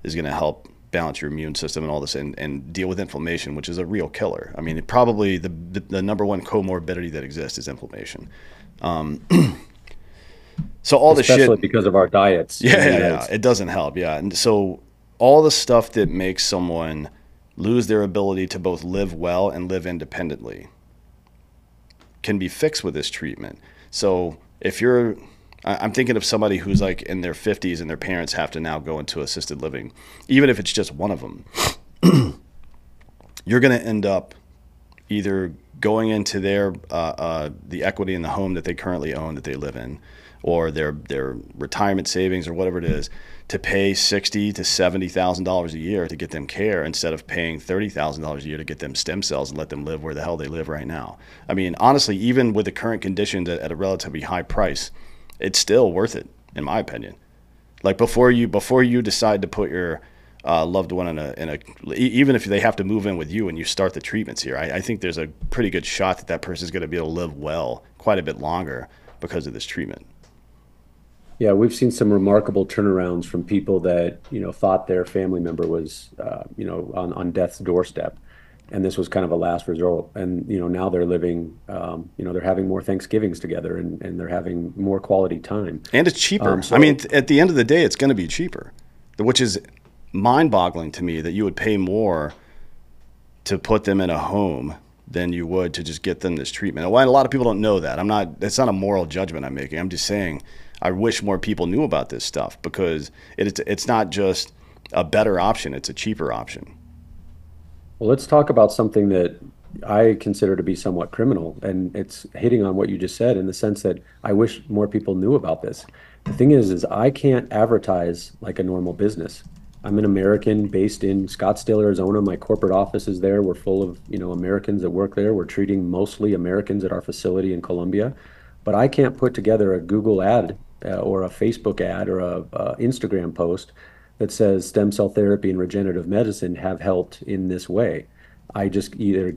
is going to help balance your immune system and all this and deal with inflammation, which is a real killer. I mean, probably the number one comorbidity that exists is inflammation. So all the shit, Especially because of our diets. yeah, it doesn't help. Yeah. And so all the stuff that makes someone lose their ability to both live well and live independently can be fixed with this treatment. So I'm thinking of somebody who's like in their 50s and their parents have to now go into assisted living, even if it's just one of them, you're going to end up either going into the equity in the home that they currently own that they live in, or their retirement savings or whatever it is, to pay $60,000 to $70,000 a year to get them care instead of paying $30,000 a year to get them stem cells and let them live where the hell they live right now. I mean, honestly, even with the current conditions at a relatively high price, it's still worth it, in my opinion. Like before you decide to put your loved one even if they have to move in with you and you start the treatments here, I think there's a pretty good shot that person is going to be able to live well quite a bit longer because of this treatment. Yeah, we've seen some remarkable turnarounds from people that, thought their family member was, on death's doorstep. And this was kind of a last resort. And, now they're living, they're having more Thanksgivings together and they're having more quality time. And it's cheaper. I mean, at the end of the day, it's going to be cheaper, which is mind-boggling to me that you would pay more to put them in a home than you would to just get them this treatment. And a lot of people don't know that. It's not a moral judgment I'm making. I'm just saying I wish more people knew about this stuff because it's not just a better option, it's a cheaper option. Well, let's talk about something that I consider to be somewhat criminal, and it's hitting on what you just said in the sense that I wish more people knew about this. The thing is I can't advertise like a normal business. I'm an American based in Scottsdale, Arizona. My corporate office is there. We're full of, Americans that work there. We're treating mostly Americans at our facility in Columbia. But I can't put together a Google ad or a Facebook ad or a Instagram post that says stem cell therapy and regenerative medicine have helped in this way. I just either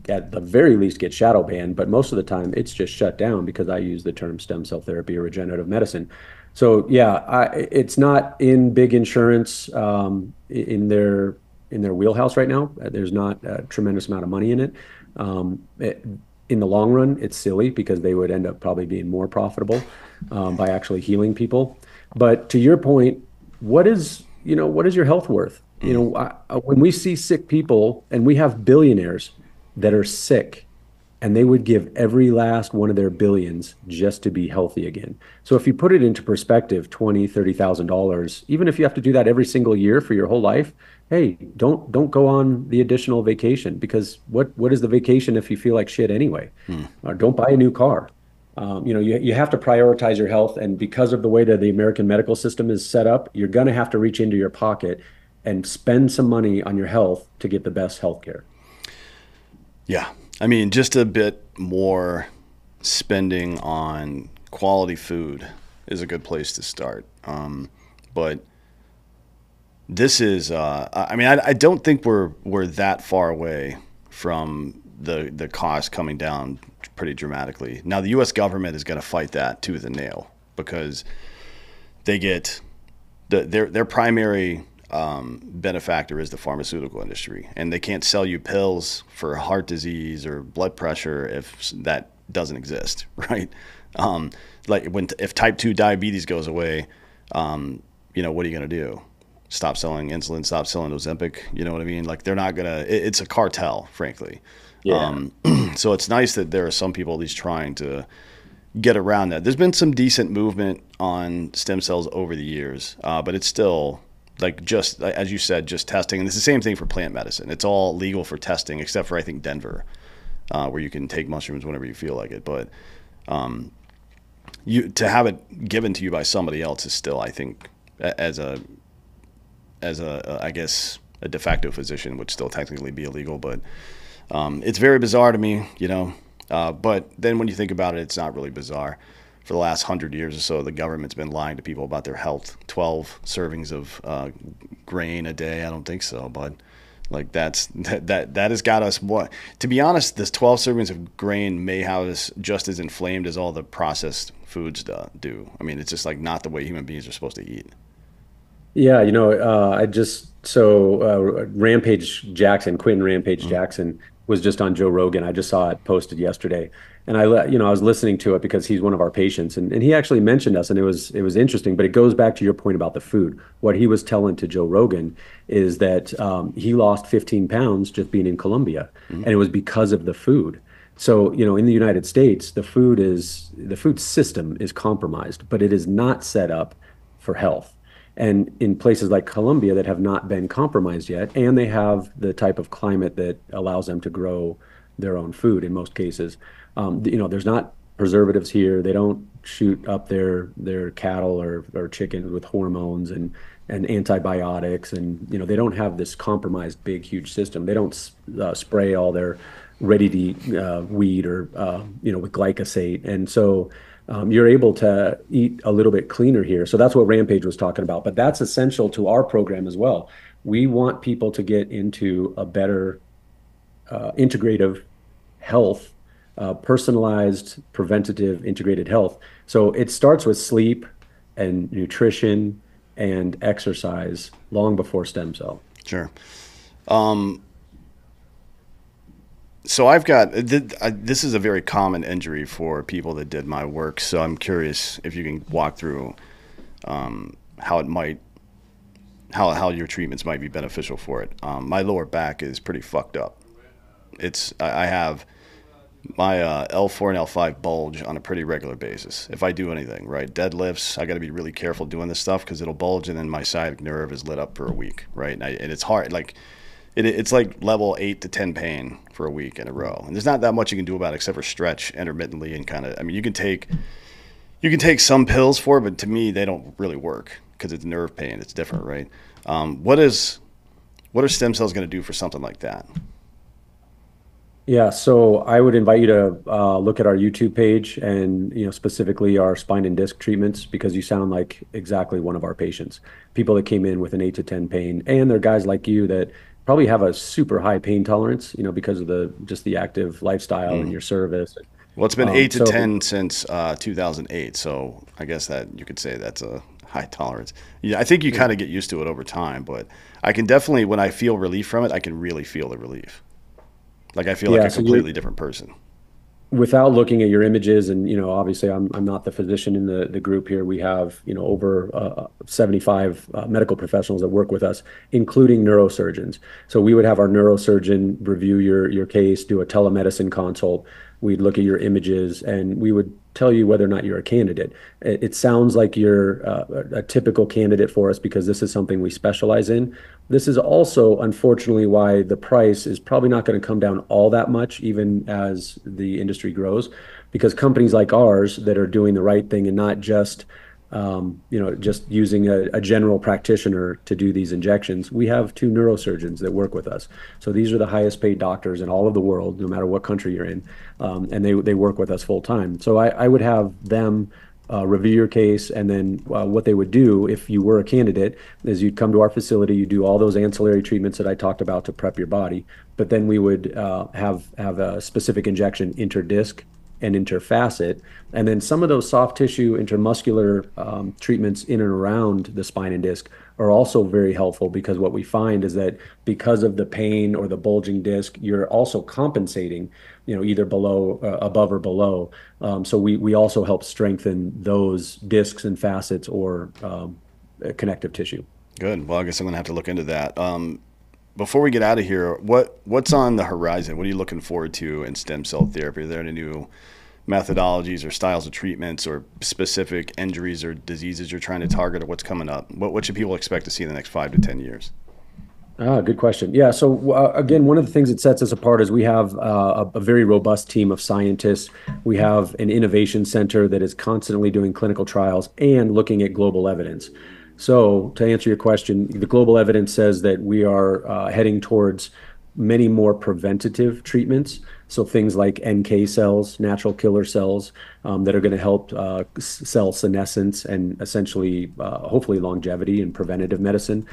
at the very least get shadow banned, but most of the time it's just shut down because I use the term stem cell therapy or regenerative medicine. So yeah, it's not in big insurance in their wheelhouse right now. There's not a tremendous amount of money in it. In the long run, it's silly because they would end up probably being more profitable by actually healing people. But to your point, what is your health worth? When we see sick people, and we have billionaires that are sick, and they would give every last one of their billions just to be healthy again. So if you put it into perspective, $20,000, $30,000, even if you have to do that every single year for your whole life, hey, don't go on the additional vacation, because what is the vacation if you feel like shit anyway? Or don't buy a new car. You have to prioritize your health, and because of the way that the American medical system is set up, you're going to have to reach into your pocket and spend some money on your health to get the best health care. Yeah. I mean, just a bit more spending on quality food is a good place to start. But this is, I don't think we're that far away from the cost coming down pretty dramatically. Now, the U.S. government is going to fight that tooth and nail because they get their primary benefactor is the pharmaceutical industry, and they can't sell you pills for heart disease or blood pressure if that doesn't exist, right? Like if type 2 diabetes goes away, what are you going to do? Stop selling insulin, stop selling Ozempic, you know what I mean? Like they're not going to, it's a cartel, frankly. Yeah. So it's nice that there are some people at least trying to get around that. There's been some decent movement on stem cells over the years, but it's still like just as you said, just testing. And it's the same thing for plant medicine. It's all legal for testing, except for I think Denver, where you can take mushrooms whenever you feel like it. But you to have it given to you by somebody else is still, I think, as a I guess a de facto physician would still technically be illegal. But it's very bizarre to me, but then when you think about it, it's not really bizarre. For the last 100 years or so, the government's been lying to people about their health. 12 servings of grain a day. I don't think so, but like that has got us what? To be honest, this 12 servings of grain may have us just as inflamed as all the processed foods do. I mean, it's just like not the way human beings are supposed to eat. Yeah, Rampage Jackson, Quentin Rampage Jackson was just on Joe Rogan. I just saw it posted yesterday. And I was listening to it because he's one of our patients, and he actually mentioned us, and it was interesting, but it goes back to your point about the food. What he was telling to Joe Rogan is that he lost 15 pounds just being in Colombia, and it was because of the food. So, in the United States, the food system is compromised, but it is not set up for health. And in places like Colombia that have not been compromised yet, and they have the type of climate that allows them to grow their own food in most cases, there's not preservatives here. They don't shoot up their cattle or chickens with hormones and antibiotics, and they don't have this compromised big huge system. They don't spray all their ready to eat weed or with glyphosate, and so you're able to eat a little bit cleaner here. So that's what Rampage was talking about. But that's essential to our program as well. We want people to get into a better integrative health, personalized, preventative, integrated health. So it starts with sleep and nutrition and exercise long before stem cell. Sure. So I've got this is a very common injury for people that did my work. So I'm curious if you can walk through how your treatments might be beneficial for it. My lower back is pretty fucked up. I have my L4 and L5 bulge on a pretty regular basis. If I do anything, right, deadlifts, I got to be really careful doing this stuff because it'll bulge, and then my sciatic nerve is lit up for a week, right? And it's hard, like. It's like level 8 to 10 pain for a week in a row, and there's not that much you can do about it except for stretch intermittently and kind of. I mean, you can take some pills for it, but to me they don't really work because it's nerve pain. It's different, right? What are stem cells going to do for something like that? Yeah, so I would invite you to look at our YouTube page and specifically our spine and disc treatments, because you sound like exactly one of our patients. People that came in with an 8 to 10 pain, and they're guys like you that probably have a super high pain tolerance, because of the active lifestyle and your service. Well, it's been 8 to 10 since 2008, so I guess that you could say that's a high tolerance. Yeah, I think you kind of get used to it over time, but I can definitely, when I feel relief from it, I can really feel the relief. Like I feel like a completely different person. Without looking at your images, and obviously I'm not the physician in the group here. We have over 75 medical professionals that work with us, including neurosurgeons. So we would have our neurosurgeon review your case, do a telemedicine consult. We'd look at your images, and we would tell you whether or not you're a candidate. It sounds like you're a typical candidate for us because this is something we specialize in. This is also, unfortunately, why the price is probably not going to come down all that much, even as the industry grows, because companies like ours that are doing the right thing and not just just using a general practitioner to do these injections. We have 2 neurosurgeons that work with us. So these are the highest paid doctors in all of the world, no matter what country you're in. And they work with us full time. So I would have them review your case, and then what they would do if you were a candidate is you'd come to our facility, you do all those ancillary treatments that I talked about to prep your body, but then we would have a specific injection interdisc and interfacet, and then some of those soft tissue intermuscular treatments in and around the spine and disc are also very helpful because what we find is that because of the pain or the bulging disc, you're also compensating, either above or below. So we also help strengthen those discs and facets or connective tissue. Good. Well, I guess I'm going to have to look into that. Before we get out of here, what's on the horizon? What are you looking forward to in stem cell therapy? Are there any new methodologies or styles of treatments or specific injuries or diseases you're trying to target, or what's coming up? What should people expect to see in the next 5 to 10 years? Good question. Yeah. So again, one of the things that sets us apart is we have a very robust team of scientists. We have an innovation center that is constantly doing clinical trials and looking at global evidence. So to answer your question, the global evidence says that we are heading towards many more preventative treatments. So things like NK cells, natural killer cells, that are going to help cell senescence and essentially, hopefully, longevity and preventative medicine.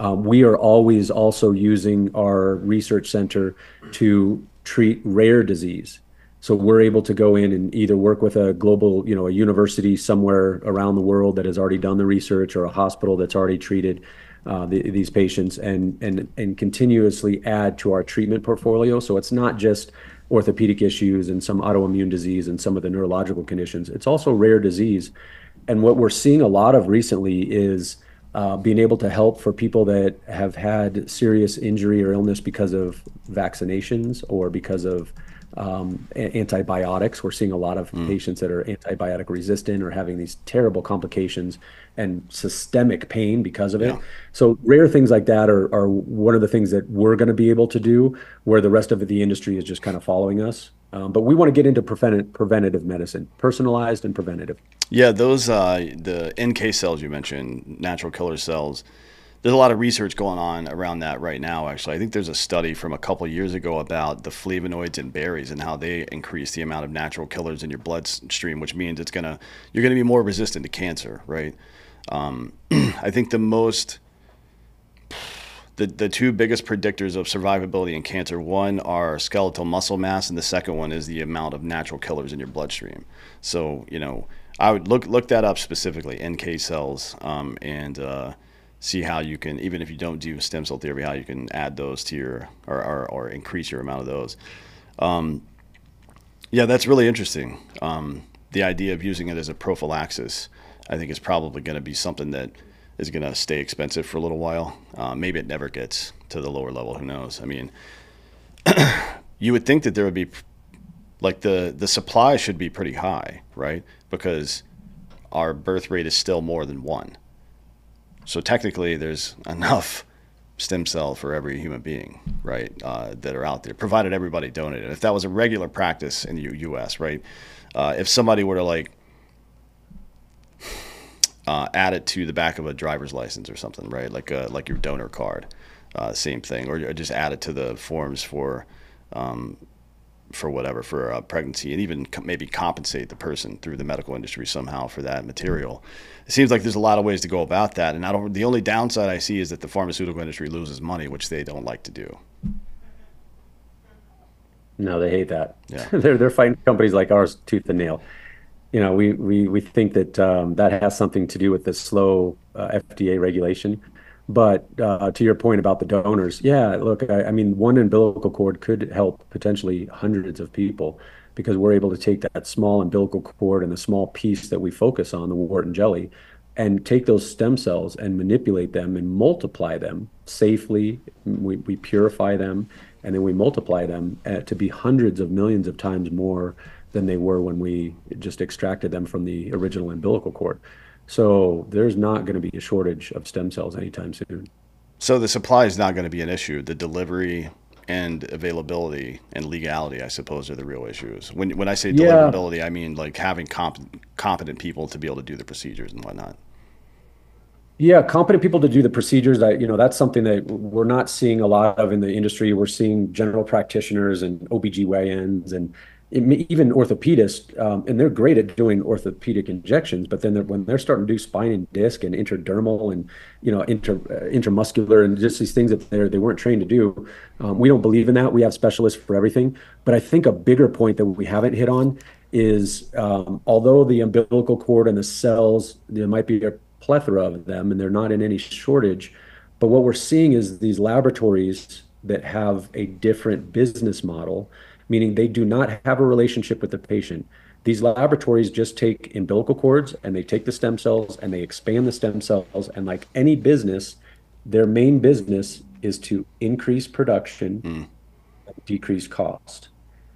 We are always also using our research center to treat rare disease. So we're able to go in and either work with a global, a university somewhere around the world that has already done the research, or a hospital that's already treated these patients, and continuously add to our treatment portfolio. So it's not just orthopedic issues and some autoimmune disease and some of the neurological conditions. It's also rare disease. And what we're seeing a lot of recently is being able to help for people that have had serious injury or illness because of vaccinations or because of antibiotics. We're seeing a lot of patients that are antibiotic resistant or having these terrible complications and systemic pain because of it. Yeah. So rare things like that are one of the things that we're going to be able to do, where the rest of the industry is just kind of following us. But we want to get into preventative medicine, personalized and preventative. Yeah, those the NK cells you mentioned, natural killer cells. There's a lot of research going on around that right now, actually. I think there's a study from a couple of years ago about the flavonoids in berries and how they increase the amount of natural killers in your bloodstream, which means you're gonna be more resistant to cancer, right? I think the two biggest predictors of survivability in cancer, one are skeletal muscle mass, and the second one is the amount of natural killers in your bloodstream. So, I would look that up specifically, NK cells, and see how you can, even if you don't do stem cell therapy, how you can add those to your, or increase your amount of those. Yeah, that's really interesting. The idea of using it as a prophylaxis, I think, is probably going to be something that is going to stay expensive for a little while. Maybe it never gets to the lower level. Who knows? I mean, you would think that there would be, like, the supply should be pretty high, right? Because our birth rate is still more than one. So technically, there's enough stem cell for every human being, right, that are out there, provided everybody donated. If that was a regular practice in the U.S., right, if somebody were to add it to the back of a driver's license or something, right, like your donor card, same thing, or just add it to the forms for whatever, for pregnancy, and even maybe compensate the person through the medical industry somehow for that material. It seems like there's a lot of ways to go about that, and the only downside I see is that the pharmaceutical industry loses money, which they don't like to do. No, they hate that. Yeah. They're fighting companies like ours tooth and nail. We think that that has something to do with the slow FDA regulation. But to your point about the donors, yeah, look, I mean, one umbilical cord could help potentially hundreds of people, because we're able to take that small umbilical cord and the small piece that we focus on, the wart and jelly, and take those stem cells and manipulate them and multiply them safely. We purify them, and then we multiply them to be hundreds of millions of times more than they were when we just extracted them from the original umbilical cord. So there's not going to be a shortage of stem cells anytime soon. So the supply is not going to be an issue. The delivery and availability and legality, I suppose, are the real issues. When I say deliverability, I mean like having competent people to be able to do the procedures and whatnot. Yeah, competent people to do the procedures. That's something that we're not seeing a lot of in the industry. We're seeing general practitioners and OBGYNs and even orthopedists, and they're great at doing orthopedic injections, but then when they're starting to do spine and disc and intradermal and intramuscular and just these things that they weren't trained to do, we don't believe in that. We have specialists for everything. But I think a bigger point that we haven't hit on is, although the umbilical cord and the cells, there might be a plethora of them, and they're not in any shortage. But what we're seeing is these laboratories that have a different business model, meaning they do not have a relationship with the patient. These laboratories just take umbilical cords and they take the stem cells and they expand the stem cells. And like any business, their main business is to increase production, decrease cost.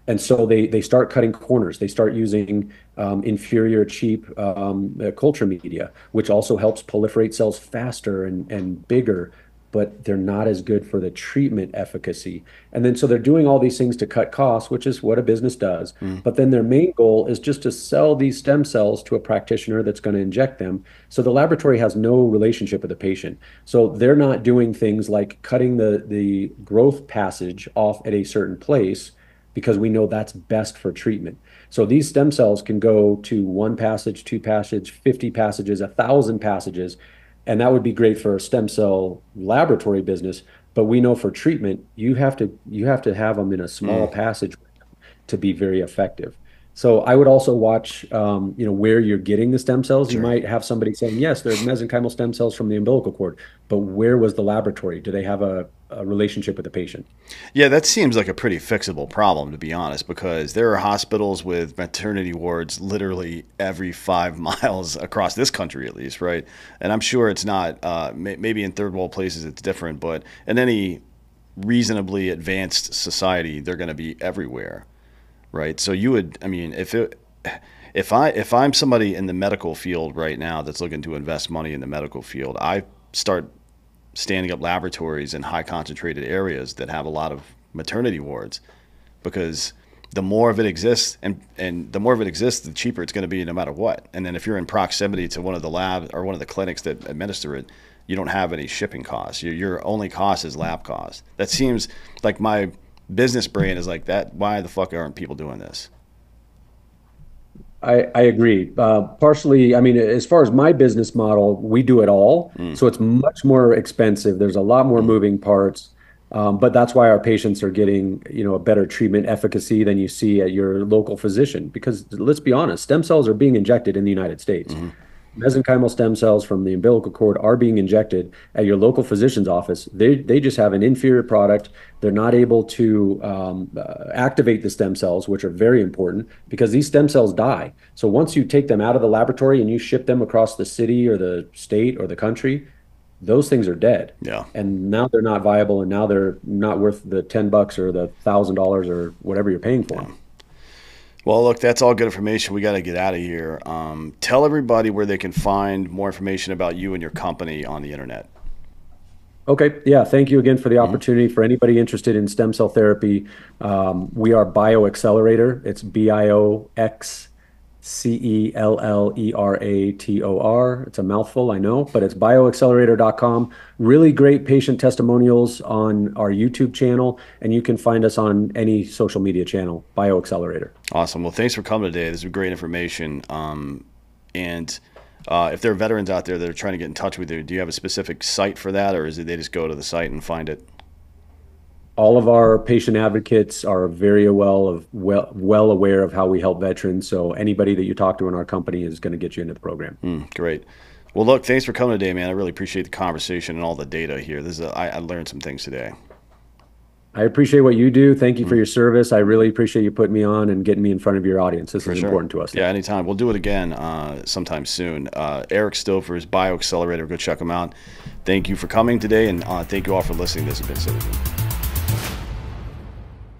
And so they start cutting corners. They start using inferior, cheap culture media, which also helps proliferate cells faster and bigger, but they're not as good for the treatment efficacy. And then so they're doing all these things to cut costs, which is what a business does. But then their main goal is just to sell these stem cells to a practitioner that's going to inject them. So the laboratory has no relationship with the patient. So they're not doing things like cutting the growth passage off at a certain place because we know that's best for treatment. So these stem cells can go to 1 passage, 2 passage, 50 passages, 1,000 passages, and that would be great for a stem cell laboratory business. But we know for treatment, you have to have them in a small passage to be very effective. So I would also watch, where you're getting the stem cells. You might have somebody saying, yes, they're mesenchymal stem cells from the umbilical cord, but where was the laboratory? Do they have a relationship with the patient? Yeah, that seems like a pretty fixable problem, to be honest, because there are hospitals with maternity wards literally every 5 miles across this country, at least, right? And I'm sure it's not, maybe in third world places it's different, but in any reasonably advanced society, they're going to be everywhere. Right. So you would, I mean, if I'm somebody in the medical field right now that's looking to invest money in the medical field, I start standing up laboratories in high concentrated areas that have a lot of maternity wards, because the more of it exists and the more of it exists, the cheaper it's going to be no matter what. And then if you're in proximity to one of the labs or one of the clinics that administer it, you don't have any shipping costs. Your only cost is lab costs. That seems like my business brain is like that. Why the fuck aren't people doing this? I agree. Partially, I mean, as far as my business model, we do it all. So it's much more expensive. There's a lot more moving parts. But that's why our patients are getting, a better treatment efficacy than you see at your local physician. Because let's be honest, stem cells are being injected in the United States. Mesenchymal stem cells from the umbilical cord are being injected at your local physician's office. They just have an inferior product. They're not able to activate the stem cells, which are very important because these stem cells die. So once you take them out of the laboratory and you ship them across the city or the state or the country, those things are dead. Yeah. And now they're not viable, and now they're not worth the $10 or the $1,000 or whatever you're paying for them. Well, look, that's all good information. We got to get out of here. Tell everybody where they can find more information about you and your company on the internet. Okay. Yeah. Thank you again for the opportunity. For anybody interested in stem cell therapy, we are BioXcellerator. It's BioXcellerator. It's a mouthful, I know, but it's bioaccelerator.com. Really great patient testimonials on our YouTube channel, and you can find us on any social media channel, BioXcellerator. Awesome. Well, thanks for coming today. This is great information. And if there are veterans out there that are trying to get in touch with you, do you have a specific site for that, or is it they just go to the site and find it? All of our patient advocates are very well aware of how we help veterans. So anybody that you talk to in our company is going to get you into the program. Great. Well, look, thanks for coming today, man. I really appreciate the conversation and all the data here. I learned some things today. I appreciate what you do. Thank you for your service. I really appreciate you putting me on and getting me in front of your audience. This is important to us. Yeah, anytime. We'll do it again sometime soon. Eric Stoffers, BioXcellerator. Go check him out. Thank you for coming today, and thank you all for listening. This has been Citizen.